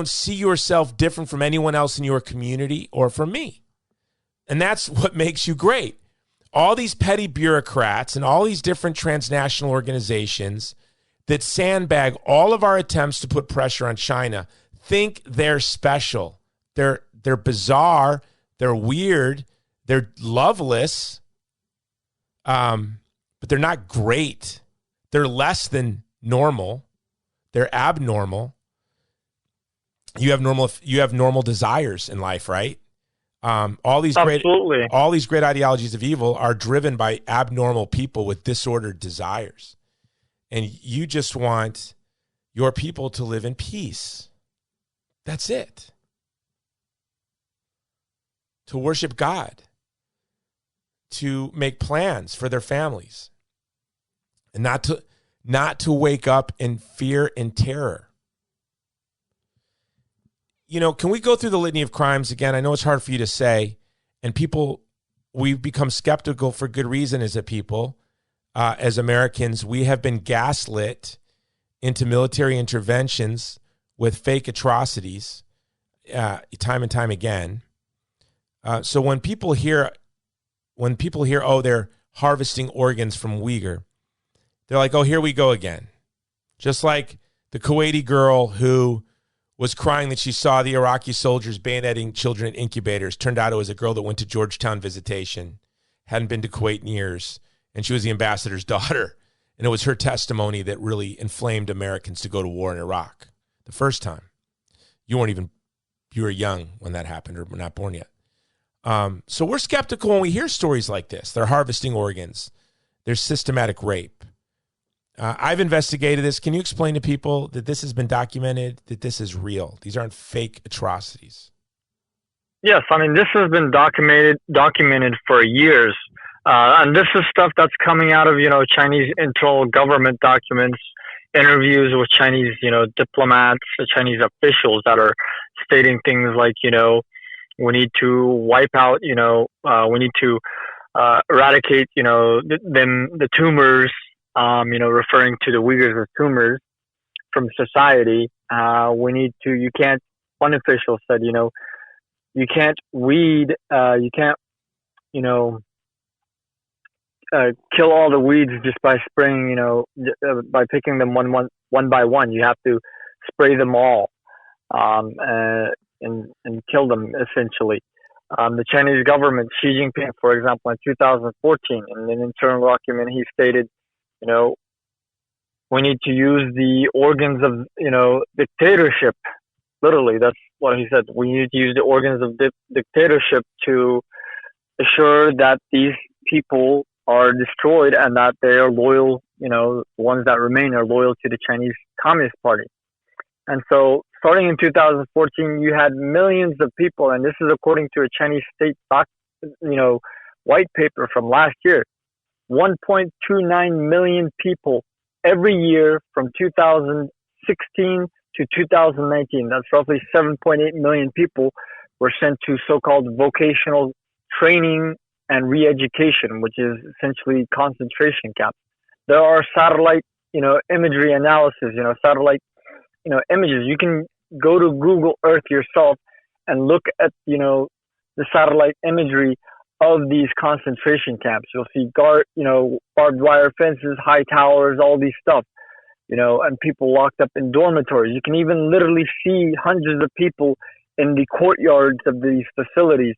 see yourself different from anyone else in your community or from me. And that's what makes you great. All these petty bureaucrats and all these different transnational organizations that sandbag all of our attempts to put pressure on China think they're special. They're bizarre. They're weird. They're loveless. But they're not great. They're less than normal. They're abnormal. You have normal desires in life, right? All these Absolutely. great ideologies of evil are driven by abnormal people with disordered desires. And you just want your people to live in peace. That's it. To worship God, to make plans for their families, and not to wake up in fear and terror. You know, can we go through the litany of crimes again? I know it's hard for you to say, and we've become skeptical for good reason as a people. As Americans, we have been gaslit into military interventions with fake atrocities time and time again. So when people hear, oh, they're harvesting organs from Uyghur, they're like, oh, here we go again. Just like the Kuwaiti girl who was crying that she saw the Iraqi soldiers bayoneting children in incubators. Turned out it was a girl that went to Georgetown visitation, hadn't been to Kuwait in years, and she was the ambassador's daughter. And it was her testimony that really inflamed Americans to go to war in Iraq the first time. You were young when that happened or were not born yet. So we're skeptical when we hear stories like this. They're harvesting organs. There's systematic rape. I've investigated this. Can you explain to people that this has been documented, that this is real? These aren't fake atrocities. Yes, I mean, this has been documented for years. And this is stuff that's coming out of, Chinese internal government documents, interviews with Chinese, diplomats, Chinese officials that are stating things like, we need to wipe out, we need to eradicate, the tumors, referring to the Uyghurs as tumors from society. One official said, you can't weed, you can't, kill all the weeds just by spraying, by picking them one by one. You have to spray them all, and kill them essentially. The Chinese government, Xi Jinping, for example, in 2014, in an internal document, he stated, we need to use the organs of, dictatorship. Literally, that's what he said. We need to use the organs of dictatorship to assure that these people are destroyed and that they are loyal, the ones that remain are loyal to the Chinese Communist Party. And so starting in 2014, you had millions of people, and this is according to a Chinese state white paper from last year, 1.29 million people every year from 2016 to 2019. That's roughly 7.8 million people were sent to so-called vocational training and re-education, which is essentially concentration camps. There are satellite, imagery analysis, satellite, images. You can go to Google Earth yourself and look at, the satellite imagery of these concentration camps. You'll see barbed wire fences, high towers, all these stuff, and people locked up in dormitories. You can even literally see hundreds of people in the courtyards of these facilities,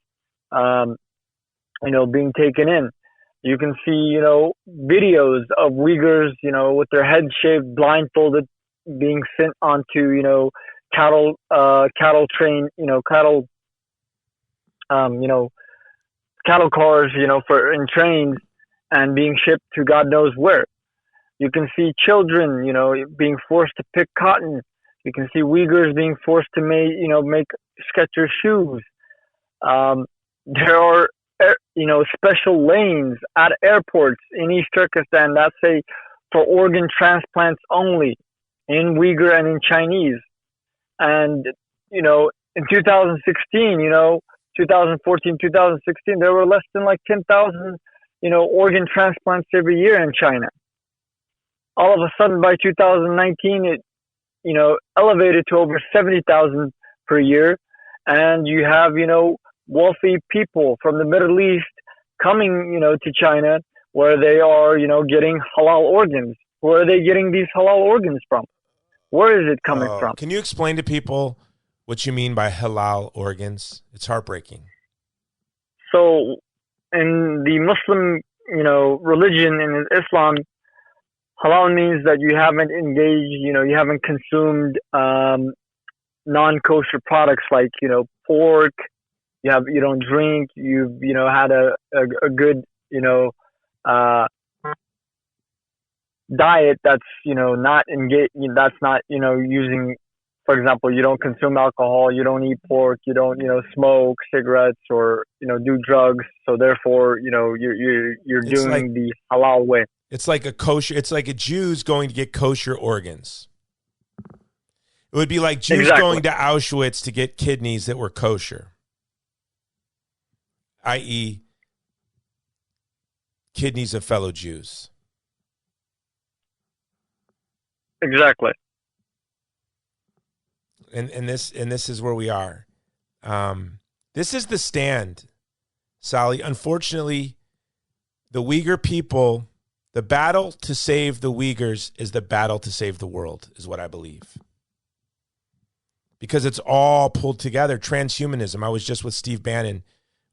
being taken in. You can see, videos of Uyghurs, with their heads shaved, blindfolded, being sent onto, cattle train, cattle cars, in trains and being shipped to God knows where. You can see children, being forced to pick cotton. You can see Uyghurs being forced to make Skechers shoes. There are, special lanes at airports in East Turkestan that say for organ transplants only in Uyghur and in Chinese. And, in 2016, 2014, 2016, there were less than 10,000, organ transplants every year in China. All of a sudden by 2019, it, elevated to over 70,000 per year. And you have, wealthy people from the Middle East coming, to China where they are, getting halal organs. Where are they getting these halal organs from? Where is it coming from? Can you explain to people what you mean by halal organs? It's heartbreaking. So in the Muslim, religion, in Islam, halal means that you haven't engaged, you haven't consumed non-kosher products like, pork, you don't drink, you've had a good uh, diet that's not that's not using, for example, you don't consume alcohol, you don't eat pork, you don't smoke cigarettes or do drugs, so therefore you're It's like doing the halal way. it's like a kosher. It's like a Jew's going to get kosher organs. It would be like Jews Exactly. going to Auschwitz to get kidneys that were kosher, i.e., kidneys of fellow Jews. Exactly. And this is where we are. This is the stand, Salih. Unfortunately, the Uyghur people, the battle to save the Uyghurs is the battle to save the world, is what I believe. Because it's all pulled together. Transhumanism. I was just with Steve Bannon.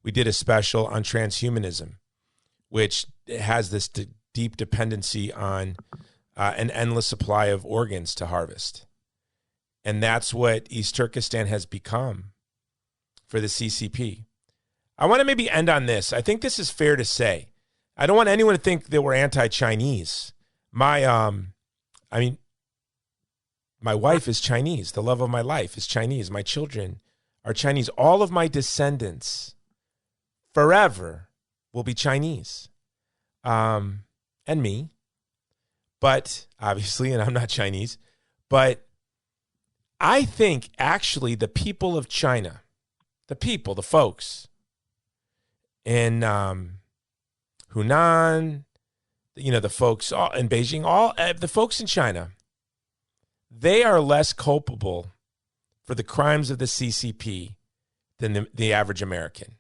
We did a special on transhumanism, which has this deep dependency on an endless supply of organs to harvest. And that's what East Turkestan has become for the CCP. I want to maybe end on this. I think this is fair to say. I don't want anyone to think that we're anti-Chinese. My wife is Chinese. The love of my life is Chinese. My children are Chinese. All of my descendants forever will be Chinese. And me. But obviously, and I'm not Chinese, but I think actually the people of China, the folks in Hunan, the folks in Beijing, the folks in China, they are less culpable for the crimes of the CCP than the average American.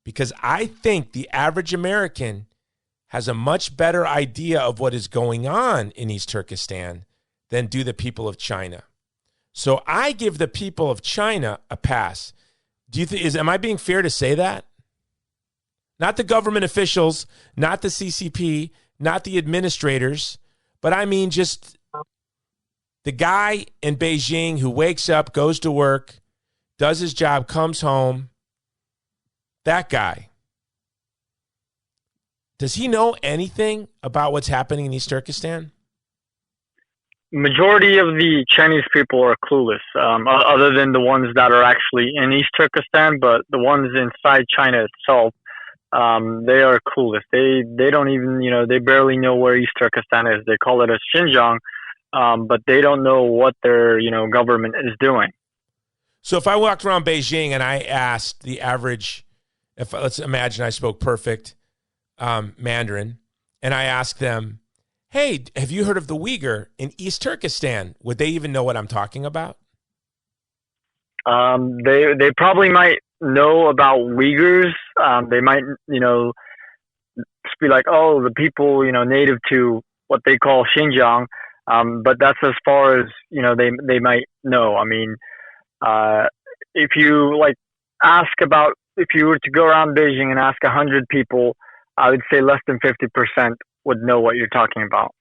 Because I think the average American has a much better idea of what is going on in East Turkestan than do the people of China. So I give the people of China a pass. Do you think am I being fair to say that? Not the government officials, not the CCP, not the administrators, but I mean just the guy in Beijing who wakes up, goes to work, does his job, comes home. That guy. Does he know anything about what's happening in East Turkestan? Majority of the Chinese people are clueless, other than the ones that are actually in East Turkestan, but the ones inside China itself, they are clueless. They don't even, they barely know where East Turkestan is. They call it a Xinjiang, but they don't know what their, government is doing. So if I walked around Beijing and I asked the average, let's imagine I spoke perfect Mandarin, and I asked them, hey, have you heard of the Uyghur in East Turkestan? Would they even know what I'm talking about? They probably might know about Uyghurs. They might, just be like, oh, the people, native to what they call Xinjiang. But that's as far as, they might know. I mean, if you if you were to go around Beijing and ask 100 people, I would say less than 50% would know what you're talking about.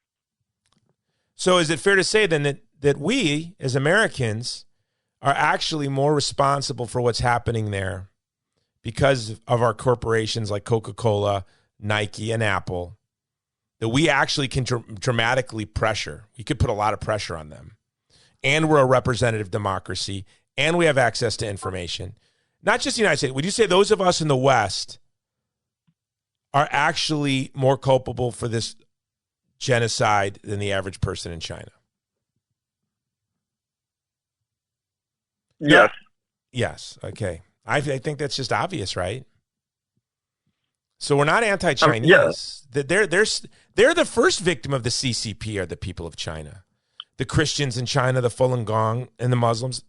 So is it fair to say then that we as Americans are actually more responsible for what's happening there because of our corporations like Coca-Cola, Nike, and Apple, that we actually can dramatically pressure? We could put a lot of pressure on them. And we're a representative democracy, and we have access to information. Not just the United States. Would you say those of us in the West are actually more culpable for this genocide than the average person in China? Yes. Yes. Okay. I think that's just obvious, right? So we're not anti-Chinese. Yes. They're the first victim of the CCP are the people of China. The Christians in China, the Falun Gong, and the Muslims,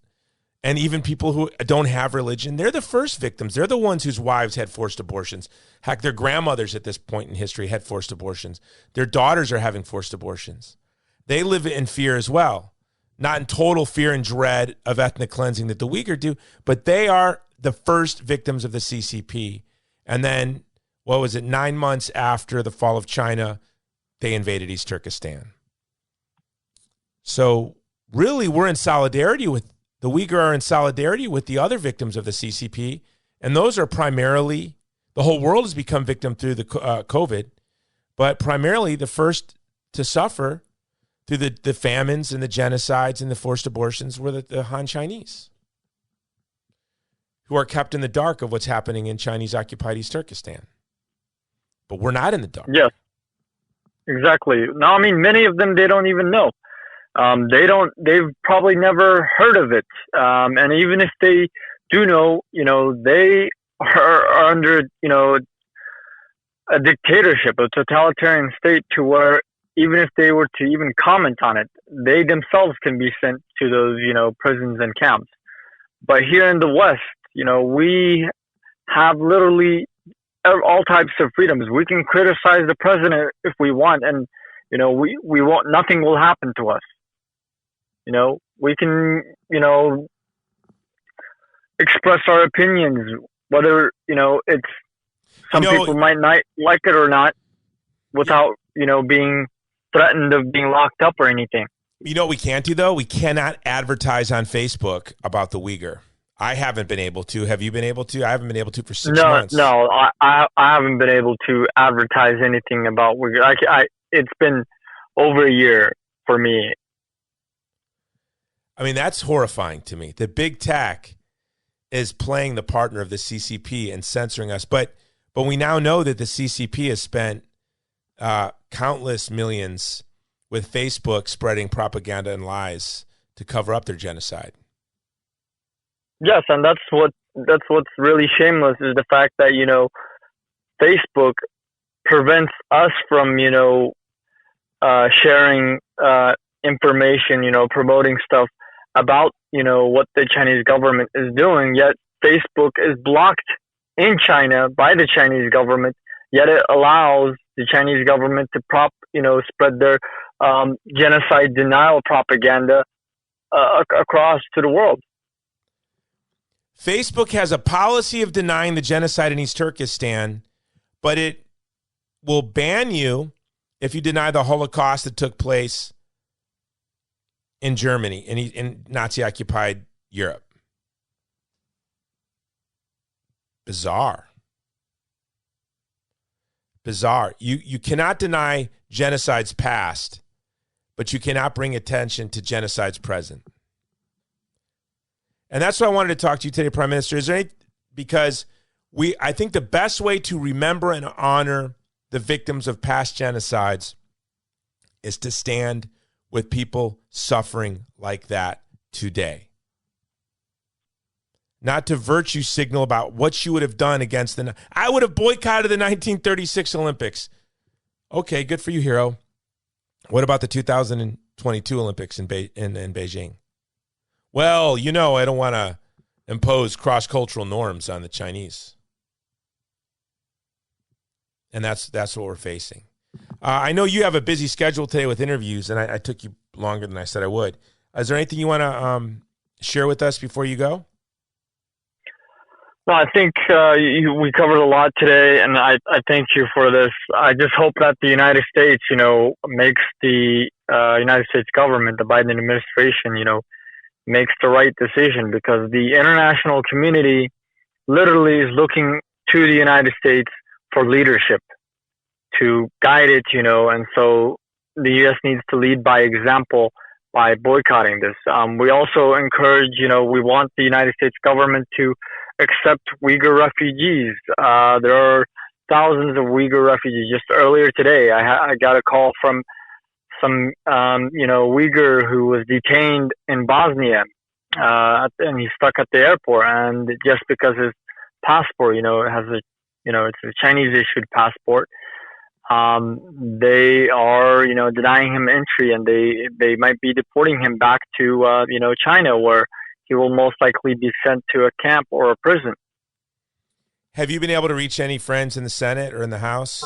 and even people who don't have religion, they're the first victims. They're the ones whose wives had forced abortions. Heck, their grandmothers at this point in history had forced abortions. Their daughters are having forced abortions. They live in fear as well. Not in total fear and dread of ethnic cleansing that the Uyghur do, but they are the first victims of the CCP. And then, 9 months after the fall of China, they invaded East Turkestan. So really, we're in solidarity with the Uyghur are in solidarity with the other victims of the CCP And those are primarily, the whole world has become victim through the COVID, but primarily the first to suffer through the famines and the genocides and the forced abortions were the Han Chinese, who are kept in the dark of what's happening in Chinese-occupied East Turkestan. But we're not in the dark. Yes, exactly. No, I mean, many of them, they don't even know. They've probably never heard of it. And even if they do know, they are under, a dictatorship, a totalitarian state, to where even if they were to even comment on it, they themselves can be sent to those, prisons and camps. But here in the West, we have literally all types of freedoms. We can criticize the president if we want, and, we won't, nothing will happen to us. We can, express our opinions, whether, it's, some people might not like it or not, without, being threatened of being locked up or anything. You know what we can't do, though? We cannot advertise on Facebook about the Uyghur. I haven't been able to. Have you been able to? I haven't been able to for 6 months. No, I haven't been able to advertise anything about Uyghur. It's been over a year for me. I mean, that's horrifying to me. The big tech is playing the partner of the CCP and censoring us. But we now know that the CCP has spent countless millions with Facebook spreading propaganda and lies to cover up their genocide. Yes, and that's what's really shameless, is the fact that, Facebook prevents us from, sharing information, promoting stuff about, what the Chinese government is doing. Yet Facebook is blocked in China by the Chinese government, yet it allows the Chinese government to spread their genocide denial propaganda across to the world. Facebook has a policy of denying the genocide in East Turkestan, but it will ban you if you deny the Holocaust that took place in Germany, in Nazi-occupied Europe. Bizarre. You cannot deny genocides past, but you cannot bring attention to genocides present. And that's why I wanted to talk to you today, Prime Minister. Is there any, because I think the best way to remember and honor the victims of past genocides is to stand with people suffering like that today. Not to virtue signal about what you would have done against I would have boycotted the 1936 Olympics. Okay, good for you, hero. What about the 2022 Olympics in Beijing? Well, I don't want to impose cross-cultural norms on the Chinese. And that's what we're facing. I know you have a busy schedule today with interviews, and I took you longer than I said I would. Is there anything you want to share with us before you go? No, I think we covered a lot today, and I thank you for this. I just hope that the United States, makes the United States government, the Biden administration, makes the right decision, because the international community literally is looking to the United States for leadership to guide it, and so the U.S. needs to lead by example by boycotting this. We also encourage, we want the United States government to accept Uyghur refugees. There are thousands of Uyghur refugees. Just earlier today, I got a call from some, Uyghur who was detained in Bosnia, and he's stuck at the airport. And just because his passport, it has it's a Chinese issued passport, they are, denying him entry, and they might be deporting him back to, China, where he will most likely be sent to a camp or a prison. Have you been able to reach any friends in the Senate or in the House?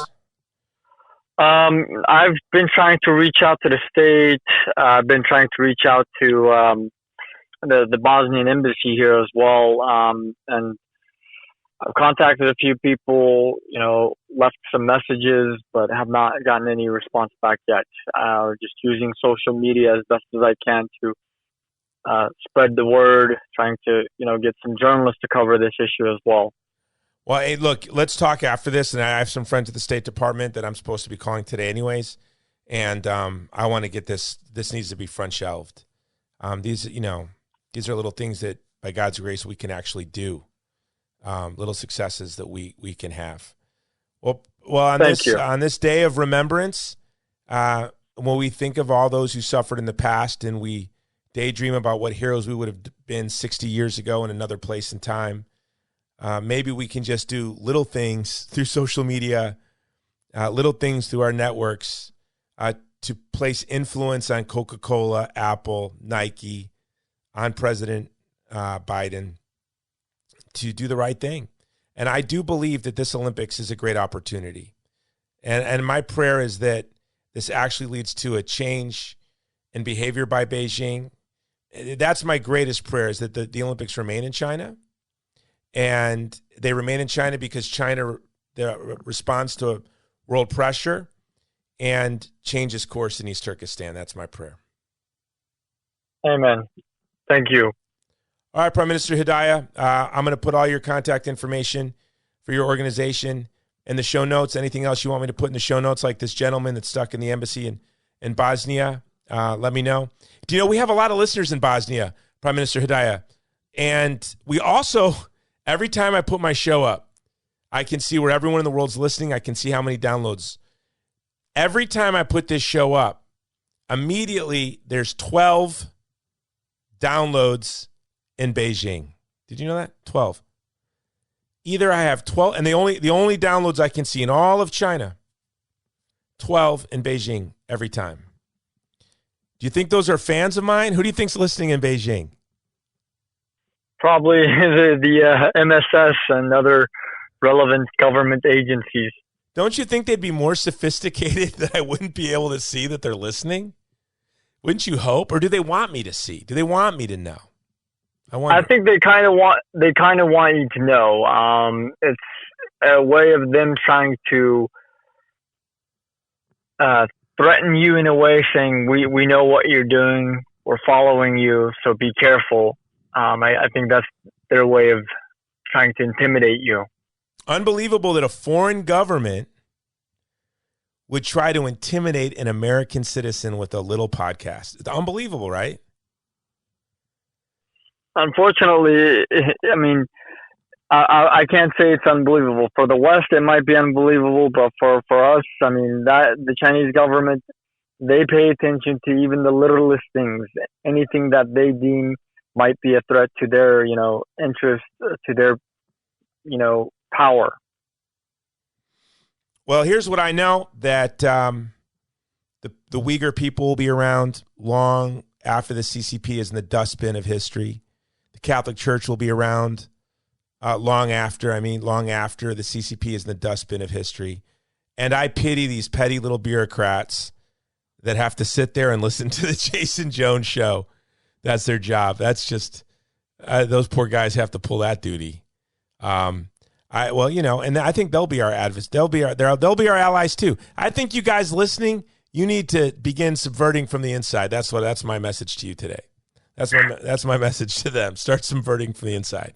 I've been trying to reach out to the state. I've been trying to reach out to the Bosnian embassy here as well. And I've contacted a few people, left some messages, but have not gotten any response back yet. Just using social media as best as I can to spread the word, trying to, get some journalists to cover this issue as well. Well, hey, look, let's talk after this. And I have some friends at the State Department that I'm supposed to be calling today anyways. And I want to get this. This needs to be front shelved. These are little things that by God's grace we can actually do. Little successes that we can have. Well, on this day of remembrance, when we think of all those who suffered in the past and we daydream about what heroes we would have been 60 years ago in another place and time, maybe we can just do little things through social media, little things through our networks to place influence on Coca-Cola, Apple, Nike, on President Biden to do the right thing. And I do believe that this Olympics is a great opportunity. And my prayer is that this actually leads to a change in behavior by Beijing. That's my greatest prayer, is that the Olympics remain in China. And they remain in China because China responds to world pressure and changes course in East Turkestan. That's my prayer. Amen. Thank you. All right, Prime Minister Hudayar, I'm going to put all your contact information for your organization in the show notes. Anything else you want me to put in the show notes, like this gentleman that's stuck in the embassy in Bosnia, let me know. Do you know we have a lot of listeners in Bosnia, Prime Minister Hudayar? And we also, every time I put my show up, I can see where everyone in the world's listening. I can see how many downloads. Every time I put this show up, immediately there's 12 downloads in Beijing. Did you know that? 12. Either I have 12, and the only downloads I can see in all of China, 12 in Beijing every time. Do you think those are fans of mine? Who do you think's listening in Beijing? Probably the MSS and other relevant government agencies. Don't you think they'd be more sophisticated that I wouldn't be able to see that they're listening? Wouldn't you hope? Or do they want me to see? Do they want me to know? I think they kind of want you to know. It's a way of them trying to threaten you in a way, saying we know what you're doing, we're following you, so be careful. I think that's their way of trying to intimidate you. Unbelievable that a foreign government would try to intimidate an American citizen with a little podcast. It's unbelievable, right? Unfortunately, I mean, I can't say it's unbelievable. For the West, it might be unbelievable, but for us, I mean, that the Chinese government, they pay attention to even the littlest things, anything that they deem might be a threat to their, interest, to their, power. Well, here's what I know, that the Uyghur people will be around long after the CCP is in the dustbin of history. The Catholic Church will be around long after the CCP is in the dustbin of history. And I pity these petty little bureaucrats that have to sit there and listen to the Jason Jones show. That's their job. That's just, those poor guys have to pull that duty. And I think they'll be our advocates. They'll be our allies too. I think you guys listening, you need to begin subverting from the inside. That's my message to you today. That's my message to them. Start subverting from the inside.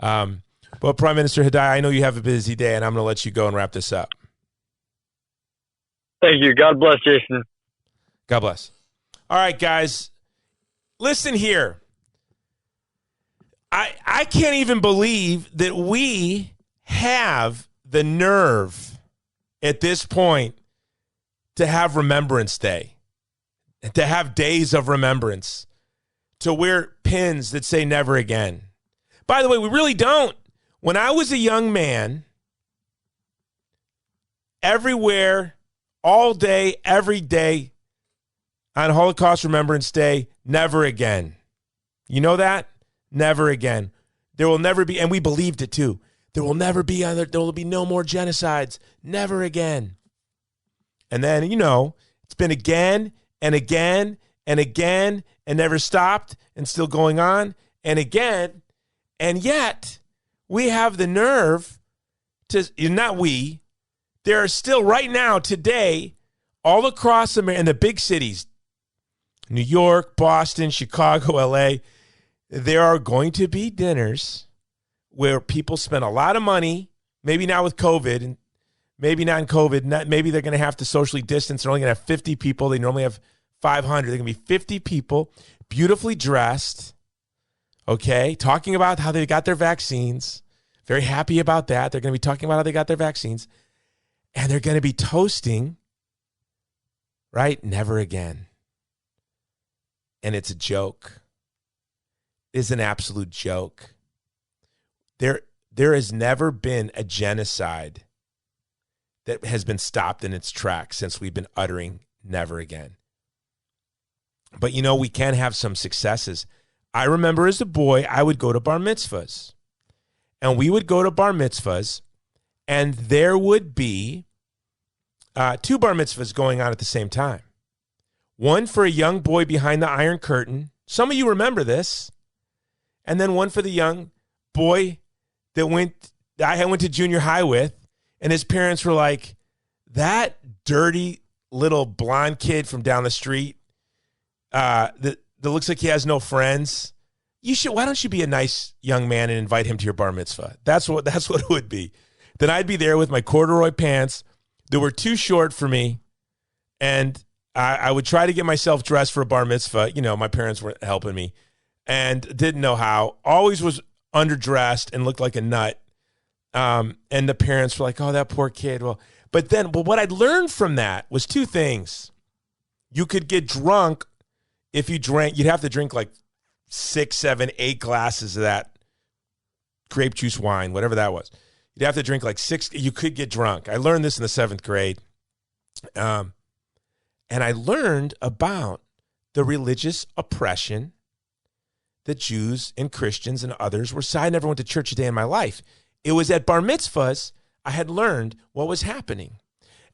But Prime Minister Hudayar, I know you have a busy day, and I'm going to let you go and wrap this up. Thank you. God bless, Jason. God bless. All right, guys, listen here. I can't even believe that we have the nerve at this point to have Remembrance Day, to have days of remembrance, to wear pins that say never again. By the way, we really don't. When I was a young man, everywhere, all day, every day, on Holocaust Remembrance Day, never again. You know that? Never again. There will never be, and we believed it too. There will never be there will be no more genocides. Never again. And then, it's been again and again and again and never stopped and still going on and again. And yet we have the nerve to, not we, there are still right now today all across America, in the big cities, New York, Boston, Chicago, LA, there are going to be dinners where people spend a lot of money, maybe not with COVID, and maybe not in COVID, maybe they're going to have to socially distance. They're only going to have 50 people. They normally have 500. They're going to be 50 people, beautifully dressed, okay, talking about how they got their vaccines, very happy about that. They're going to be talking about how they got their vaccines, and they're going to be toasting, right? Never again. And it's a joke. It's an absolute joke. There has never been a genocide that has been stopped in its tracks since we've been uttering never again. But, you know, we can have some successes. I remember as a boy, I would go to bar mitzvahs. And we would go to bar mitzvahs, and there would be 2 bar mitzvahs going on at the same time. One for a young boy behind the Iron Curtain. Some of you remember this. And then one for the young boy that I went to junior high with, and his parents were like, that dirty little blonde kid from down the street that looks like he has no friends. Why don't you be a nice young man and invite him to your bar mitzvah? That's what it would be. Then I'd be there with my corduroy pants that were too short for me, and I would try to get myself dressed for a bar mitzvah. You know, my parents weren't helping me and didn't know how. Always was underdressed and looked like a nut. And the parents were like, oh, that poor kid. But what I'd learned from that was 2 things. You could get drunk if you drank. You'd have to drink like 6, 7, 8 glasses of that grape juice wine, whatever that was. You'd have to drink like 6. You could get drunk. I learned this in the 7th grade. And I learned about the religious oppression that Jews and Christians and others were. I never went to church a day in my life. It was at bar mitzvahs I had learned what was happening.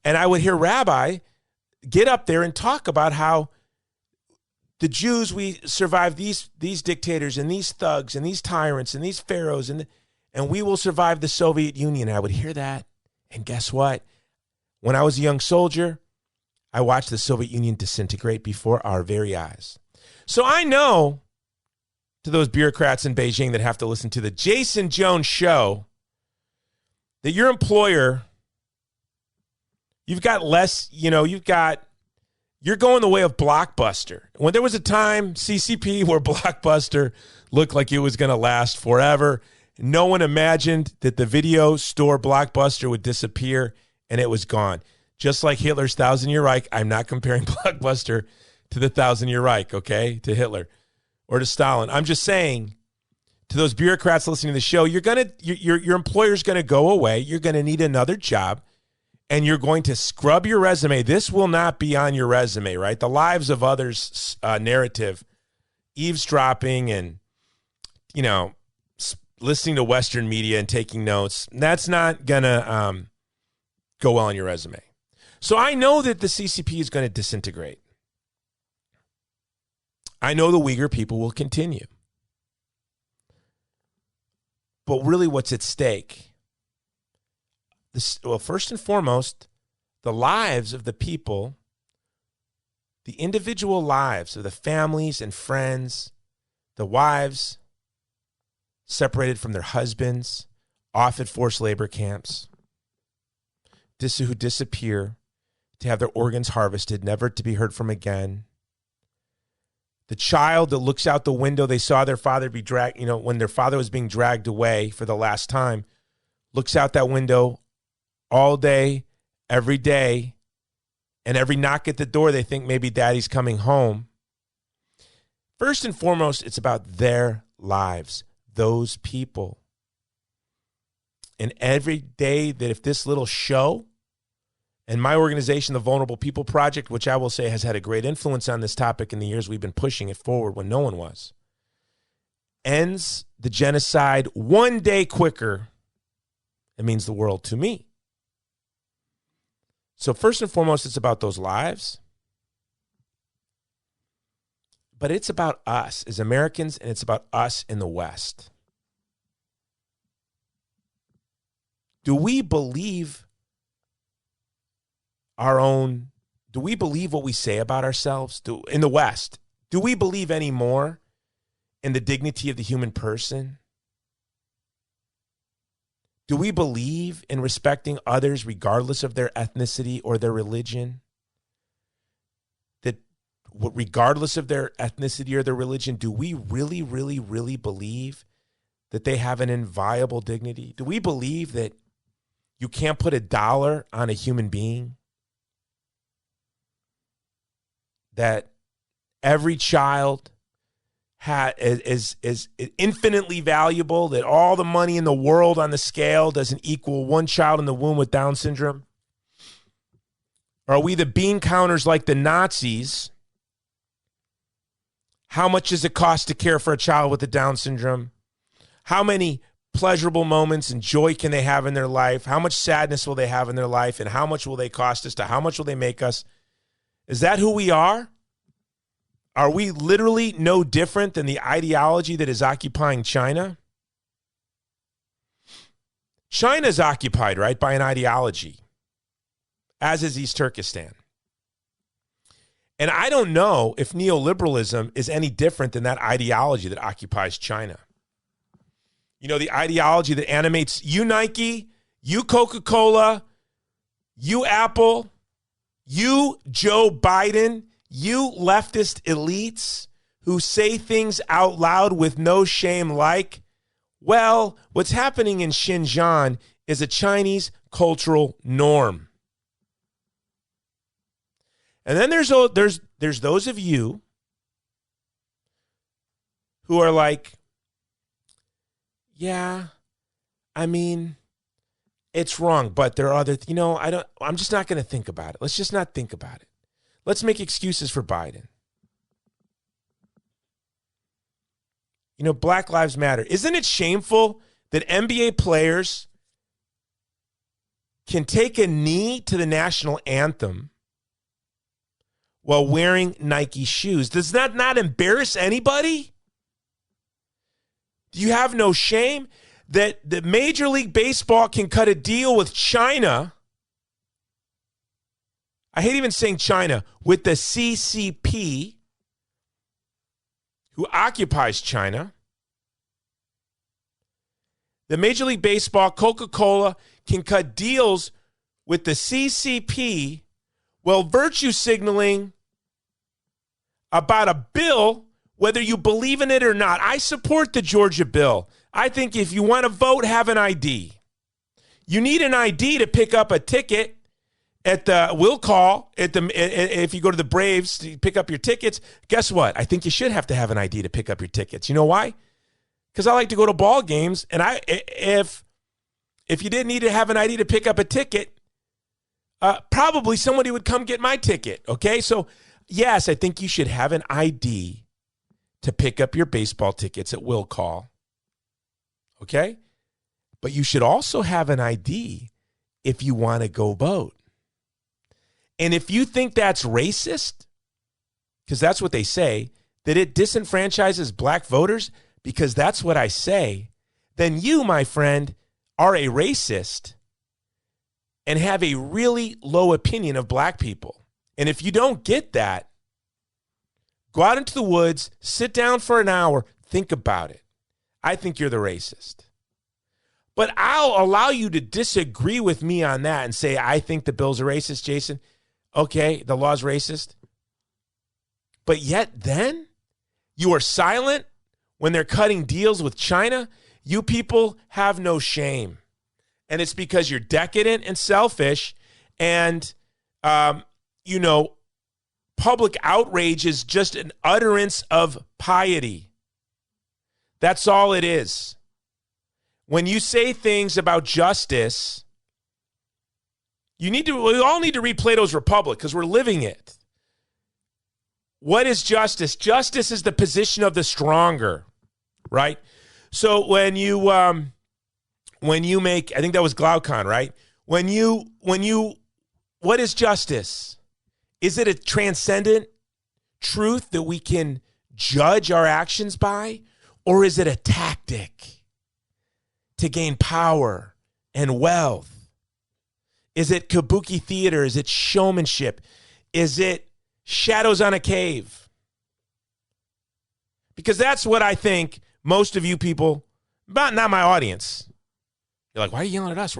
And I would hear Rabbi get up there and talk about how the Jews, we survived these dictators and these thugs and these tyrants and these pharaohs, and we will survive the Soviet Union. I would hear that. And guess what? When I was a young soldier, I watched the Soviet Union disintegrate before our very eyes. So I know, to those bureaucrats in Beijing that have to listen to the Jason Jones show, that your employer, you've got less, you're going the way of Blockbuster. When there was a time, CCP, where Blockbuster looked like it was going to last forever, no one imagined that the video store Blockbuster would disappear, and it was gone. Just like Hitler's 1,000-Year Reich, I'm not comparing Blockbuster to the 1,000-Year Reich, okay, to Hitler or to Stalin. I'm just saying, to those bureaucrats listening to the show, your employer's going to go away. You're going to need another job, and you're going to scrub your resume. This will not be on your resume, right? The lives of others narrative, eavesdropping and, listening to Western media and taking notes, that's not going to go well on your resume. So I know that the CCP is going to disintegrate. I know the Uyghur people will continue. But really, what's at stake? First and foremost, the lives of the people, the individual lives of the families and friends, the wives separated from their husbands, off at forced labor camps, who disappear to have their organs harvested, never to be heard from again. The child that looks out the window, they saw their father be dragged, when their father was being dragged away for the last time, looks out that window all day, every day, and every knock at the door, they think maybe daddy's coming home. First and foremost, it's about their lives, those people. And every day that if this little show and my organization, the Vulnerable People Project, which I will say has had a great influence on this topic in the years we've been pushing it forward when no one was, ends the genocide one day quicker, it means the world to me. So first and foremost, it's about those lives. But it's about us as Americans, and it's about us in the West. Do we believe do we believe what we say about ourselves in the West? Do we believe any more in the dignity of the human person? Do we believe in respecting others regardless of their ethnicity or their religion? That regardless of their ethnicity or their religion, do we really, really, really believe that they have an inviolable dignity? Do we believe that you can't put $1 on a human being? That every child is infinitely valuable, that all the money in the world on the scale doesn't equal one child in the womb with Down syndrome? Or are we the bean counters like the Nazis? How much does it cost to care for a child with the Down syndrome? How many pleasurable moments and joy can they have in their life? How much sadness will they have in their life? And how much will they cost us? To how much will they make us? Is that who we are? Are we literally no different than the ideology that is occupying China? China's occupied, right, by an ideology, as is East Turkestan. And I don't know if neoliberalism is any different than that ideology that occupies China. You know, the ideology that animates you, Nike, you, Coca-Cola, you, Apple, you, Joe Biden, you leftist elites who say things out loud with no shame like, well, what's happening in Xinjiang is a Chinese cultural norm. And then there's those of you who are like, yeah, I mean, it's wrong, but there are other, I'm just not going to think about it. Let's just not think about it. Let's make excuses for Biden. Black Lives Matter. Isn't it shameful that NBA players can take a knee to the national anthem while wearing Nike shoes? Does that not embarrass anybody? Do you have no shame that the Major League Baseball can cut a deal with China? I hate even saying China, with the CCP, who occupies China. The Major League Baseball, Coca-Cola, can cut deals with the CCP while virtue signaling about a bill, whether you believe in it or not. I support the Georgia bill. I think if you want to vote, have an ID. You need an ID to pick up a ticket at the will call if you go to the Braves to pick up your tickets. Guess what? I think you should have to have an ID to pick up your tickets. You know why? Because I like to go to ball games, and if you didn't need to have an ID to pick up a ticket, probably somebody would come get my ticket. Okay, so yes, I think you should have an ID to pick up your baseball tickets at will call. Okay, but you should also have an ID if you want to go vote. And if you think that's racist, because that's what they say, that it disenfranchises black voters, because that's what I say, then you, my friend, are a racist and have a really low opinion of black people. And if you don't get that, go out into the woods, sit down for an hour, think about it. I think you're the racist. But I'll allow you to disagree with me on that and say, I think the bill's a racist, Jason. Okay, the law's racist. But yet then, you are silent when they're cutting deals with China. You people have no shame. And it's because you're decadent and selfish. And, public outrage is just an utterance of piety. That's all it is. When you say things about justice, we all need to read Plato's Republic because we're living it. What is justice? Justice is the position of the stronger, right? So when you make, I think that was Glaucon, right? What is justice? Is it a transcendent truth that we can judge our actions by? Or is it a tactic to gain power and wealth? Is it kabuki theater? Is it showmanship? Is it shadows on a cave? Because that's what I think most of you people, not my audience, You're like, why are you yelling at us?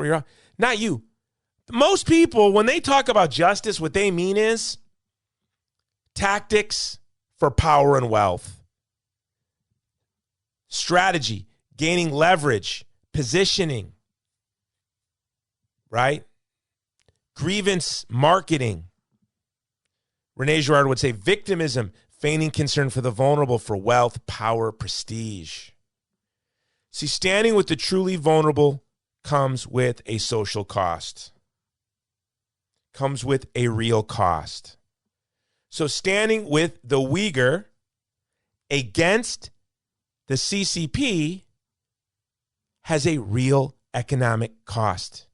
Not you. Most people, when they talk about justice, what they mean is tactics for power and wealth, strategy, gaining leverage, positioning, right? Grievance marketing. Rene Girard would say victimism, feigning concern for the vulnerable for wealth, power, prestige. See, standing with the truly vulnerable comes with a social cost, comes with a real cost. So standing with the Uyghur against the CCP has a real economic cost.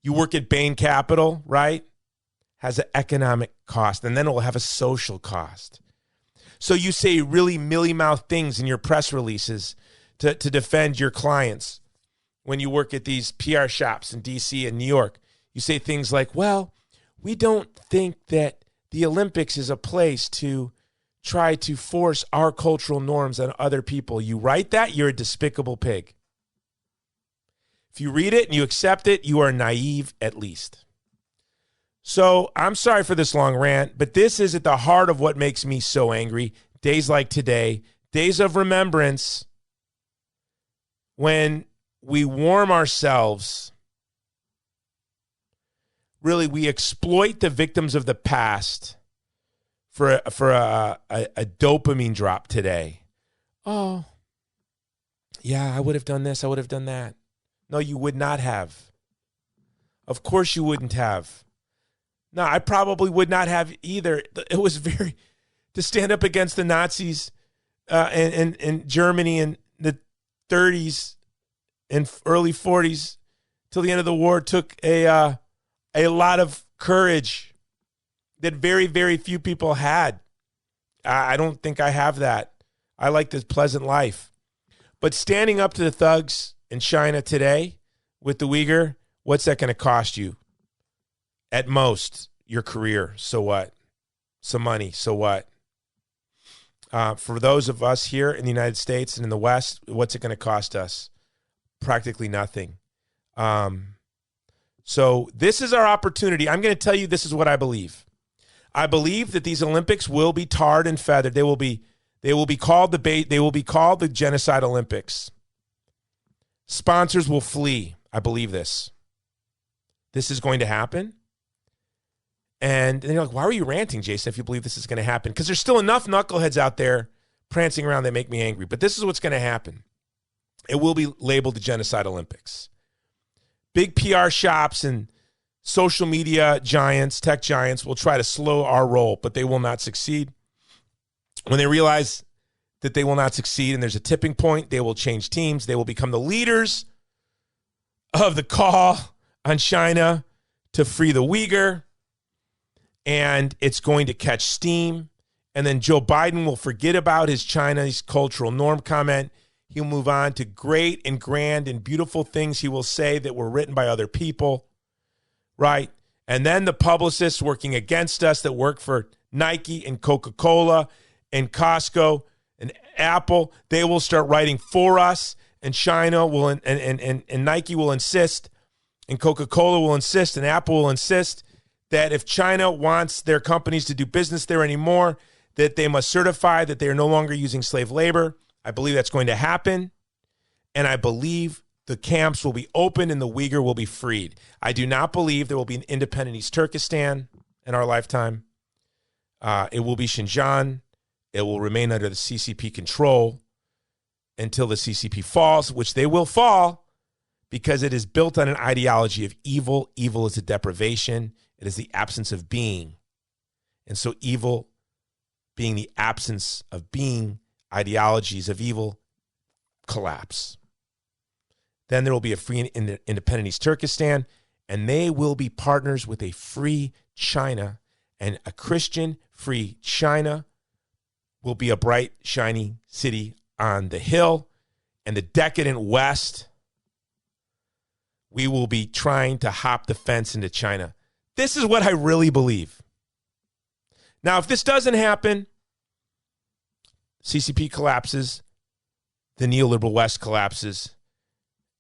You work at Bain Capital, right? Has an economic cost, and then it will have a social cost. So you say really mealy-mouthed things in your press releases to defend your clients when you work at these PR shops in D.C. and New York. You say things like, well, we don't think that the Olympics is a place to try to force our cultural norms on other people. You write that, you're a despicable pig. If you read it and you accept it, you are naive at least. So I'm sorry for this long rant, but this is at the heart of what makes me so angry. Days like today, days of remembrance, when we warm ourselves, really we exploit the victims of the past for a dopamine drop today. Oh, yeah, I would have done this, I would have done that. No, you would not have. Of course you wouldn't have. No, I probably would not have either. It was to stand up against the Nazis in Germany in the 30s and early 40s till the end of the war took a lot of courage that very, very few people had. I don't think I have that. I like this pleasant life. But standing up to the thugs in China today with the Uyghur, what's that going to cost you? At most, your career. So what? Some money. So what? For those of us here in the United States and in the West, what's it going to cost us? Practically nothing. So this is our opportunity. I'm going to tell you this is what I believe. I believe that these Olympics will be tarred and feathered. They will be called the Genocide Olympics. Sponsors will flee. I believe this. This is going to happen. And then you're like, why are you ranting, Jason, if you believe this is going to happen? Because there's still enough knuckleheads out there prancing around that make me angry. But this is what's going to happen. It will be labeled the Genocide Olympics. Big PR shops and social media giants, tech giants, will try to slow our roll, but they will not succeed. When they realize that they will not succeed and there's a tipping point, they will change teams. They will become the leaders of the call on China to free the Uyghur, and it's going to catch steam. And then Joe Biden will forget about his Chinese cultural norm comment. He'll move on to great and grand and beautiful things he will say that were written by other people, right? And then the publicists working against us that work for Nike and Coca-Cola and Costco and Apple, they will start writing for us, and China will and Nike will insist, and Coca-Cola will insist, and Apple will insist that if China wants their companies to do business there anymore, that they must certify that they are no longer using slave labor. I believe that's going to happen, and I believe the camps will be opened and the Uyghur will be freed. I do not believe there will be an independent East Turkestan in our lifetime. It will be Xinjiang. It will remain under the CCP control until the CCP falls, which they will fall because it is built on an ideology of evil. Evil is a deprivation. It is the absence of being. And so evil being the absence of being, ideologies of evil collapse. Then there will be a free and independent East Turkestan, and they will be partners with a free China, and a Christian free China will be a bright, shiny city on the hill. And the decadent West, we will be trying to hop the fence into China. This is what I really believe. Now, if this doesn't happen, CCP collapses, the neoliberal West collapses,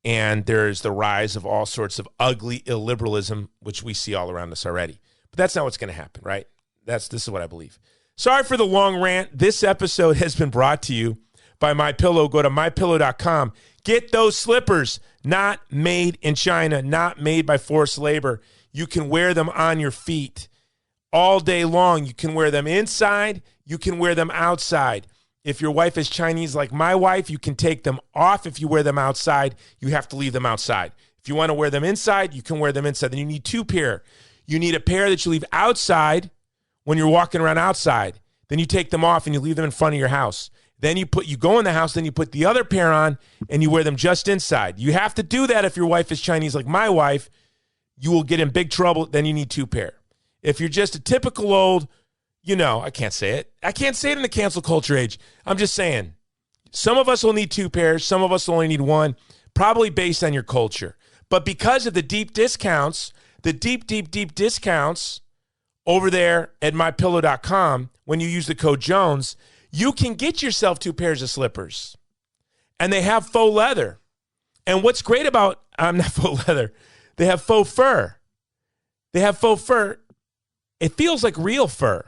And there's the rise of all sorts of ugly illiberalism, which we see all around us already. But that's not what's going to happen, right? This is what I believe. Sorry for the long rant. This episode has been brought to you by MyPillow. Go to mypillow.com. Get those slippers, not made in China, not made by forced labor. You can wear them on your feet all day long. You can wear them inside. You can wear them outside. If your wife is Chinese like my wife, you can take them off. If you wear them outside, you have to leave them outside. If you want to wear them inside, you can wear them inside. Then you need two pair. You need a pair that you leave outside when you're walking around outside. Then you take them off and you leave them in front of your house. Then you go in the house, then you put the other pair on and you wear them just inside. You have to do that if your wife is Chinese like my wife. You will get in big trouble. Then you need two pair. If you're just a typical old, I can't say it. I can't say it in the cancel culture age. I'm just saying, some of us will need two pairs. Some of us will only need one, probably based on your culture. But because of the deep discounts, deep discounts over there at mypillow.com, when you use the code Jones, you can get yourself two pairs of slippers. And they have faux leather. And what's great about, not faux leather, they have faux fur. They have faux fur. It feels like real fur.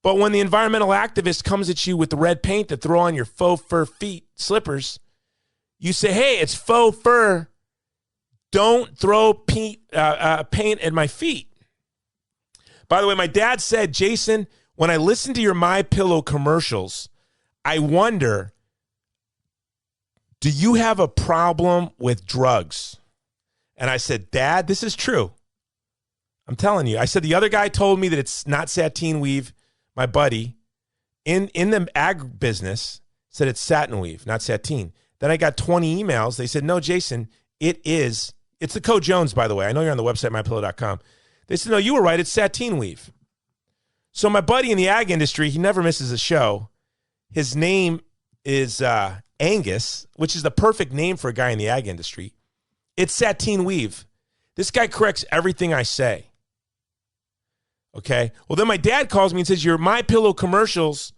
But when the environmental activist comes at you with the red paint to throw on your faux fur slippers, you say, hey, it's faux fur. Don't throw paint at my feet. By the way, my dad said, Jason, when I listen to your MyPillow commercials, I wonder, do you have a problem with drugs? And I said, Dad, this is true. I'm telling you. I said, the other guy told me that it's not sateen weave. My buddy in the ag business said it's satin weave, not sateen. Then I got 20 emails. They said, no, Jason, it's the code Jones, by the way. I know you're on the website, mypillow.com. They said, no, you were right. It's sateen weave. So my buddy in the ag industry, he never misses a show. His name is Angus, which is the perfect name for a guy in the ag industry. It's sateen weave. This guy corrects everything I say. Okay? Well, then my dad calls me and says, your MyPillow commercials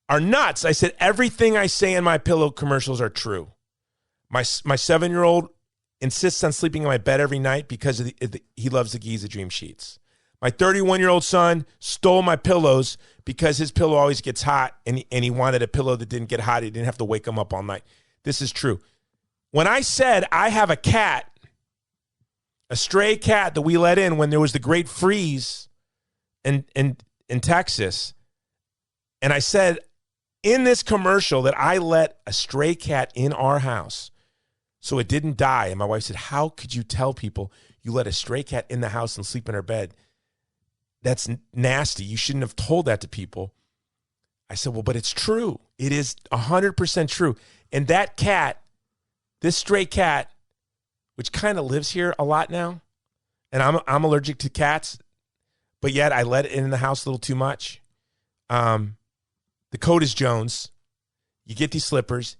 are nuts. I said, everything I say in MyPillow commercials are true. My 7-year-old insists on sleeping in my bed every night because he loves the Giza Dream Sheets. My 31-year-old son stole my pillows because his pillow always gets hot, and he wanted a pillow that didn't get hot. He didn't have to wake him up all night. This is true. When I said I have a cat, a stray cat that we let in when there was the great freeze in Texas, and I said in this commercial that I let a stray cat in our house so it didn't die, and my wife said, how could you tell people you let a stray cat in the house and sleep in her bed? That's nasty. You shouldn't have told that to people. I said, well, but it's true. It is 100% true. And that cat, this stray cat, which kind of lives here a lot now, and I'm allergic to cats, but yet I let it in the house a little too much. The code is Jones. You get these slippers.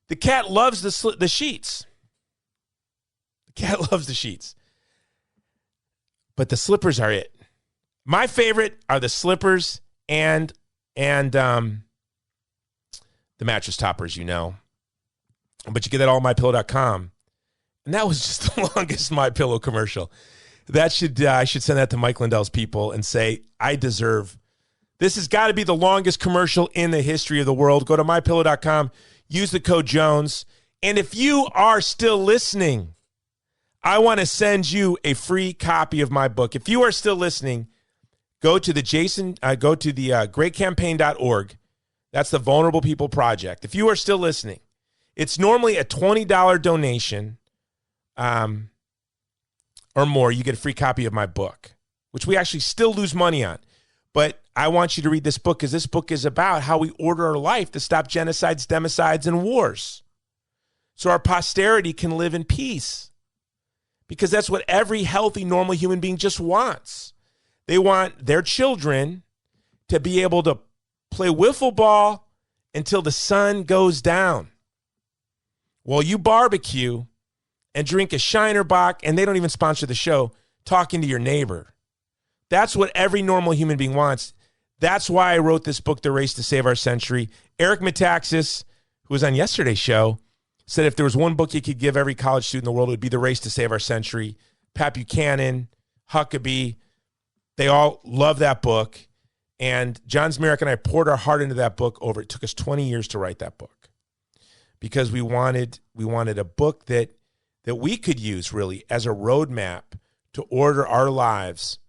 The cat loves the sheets. The cat loves the sheets. But the slippers are it. My favorite are the slippers and the mattress toppers, But you get that all at mypillow.com. And that was just the longest MyPillow commercial. I should send that to Mike Lindell's people and say, this has got to be the longest commercial in the history of the world. Go to mypillow.com, use the code Jones. And if you are still listening, I want to send you a free copy of my book. If you are still listening, go to the greatcampaign.org. That's the Vulnerable People Project. If you are still listening, it's normally a $20 donation or more. You get a free copy of my book, which we actually still lose money on. But I want you to read this book because this book is about how we order our life to stop genocides, democides, and wars so our posterity can live in peace. Because that's what every healthy, normal human being just wants. They want their children to be able to play wiffle ball until the sun goes down. While you barbecue and drink a Shiner Bock, and they don't even sponsor the show, talking to your neighbor. That's what every normal human being wants. That's why I wrote this book, The Race to Save Our Century. Eric Metaxas, who was on yesterday's show, said if there was one book you could give every college student in the world, it would be The Race to Save Our Century. Pat Buchanan, Huckabee, they all love that book. And John Zmirak and I poured our heart into that book it took us 20 years to write that book because we wanted a book that we could use really as a roadmap to order our lives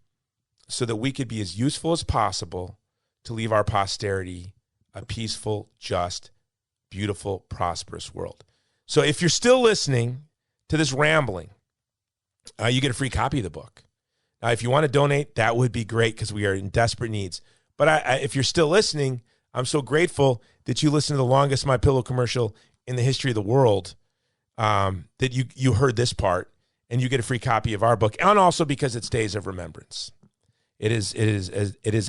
so that we could be as useful as possible to leave our posterity a peaceful, just, beautiful, prosperous world. So if you're still listening to this rambling, you get a free copy of the book. Now, if you want to donate, that would be great because we are in desperate needs. But if you're still listening, I'm so grateful that you listened to the longest MyPillow commercial in the history of the world, that you heard this part, and you get a free copy of our book, and also because it's Days of Remembrance. It is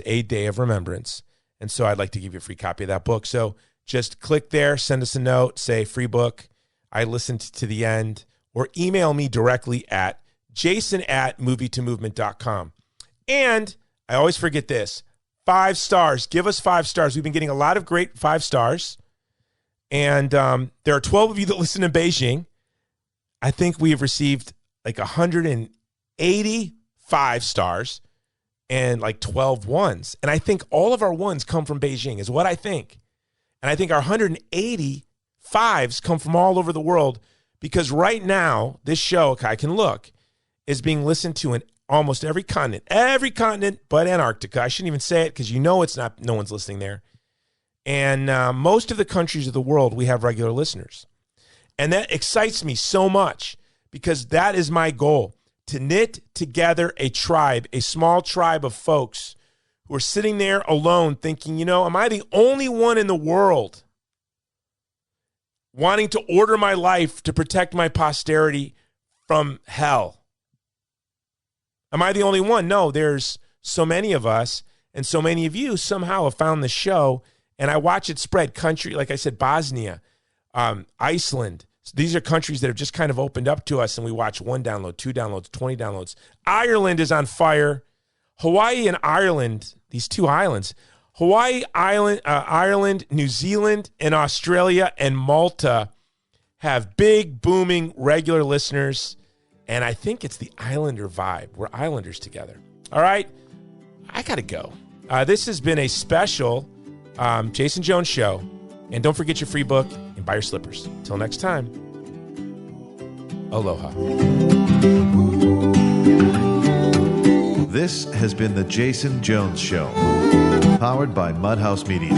a day of remembrance, and so I'd like to give you a free copy of that book. So just click there, send us a note, say free book. I listened to the end, or email me directly at jason@movietomovement.com. And I always forget this, 5 stars. Give us 5 stars. We've been getting a lot of great 5 stars. And there are 12 of you that listen in Beijing. I think we have received like 185 stars and like 12 ones. And I think all of our ones come from Beijing is what I think. And I think our 185s come from all over the world because right now, this show, I can look, is being listened to in almost every continent but Antarctica. I shouldn't even say it because no one's listening there. And most of the countries of the world, we have regular listeners. And that excites me so much because that is my goal, to knit together a tribe, a small tribe of folks who are sitting there alone thinking, am I the only one in the world wanting to order my life to protect my posterity from hell? Am I the only one? No, there's so many of us, and so many of you somehow have found the show, and I watch it spread. Country, like I said, Bosnia, Iceland. These are countries that have just kind of opened up to us, and we watch 1 download, 2 downloads, 20 downloads. Ireland is on fire. Hawaii and Ireland, these 2 islands, Hawaii, Ireland, New Zealand, and Australia, and Malta have big, booming, regular listeners. And I think it's the Islander vibe. We're Islanders together. All right. I got to go. This has been a special Jason Jones show. And don't forget your free book and buy your slippers. Till next time. Aloha. This has been the Jason Jones Show, powered by Mudhouse Media.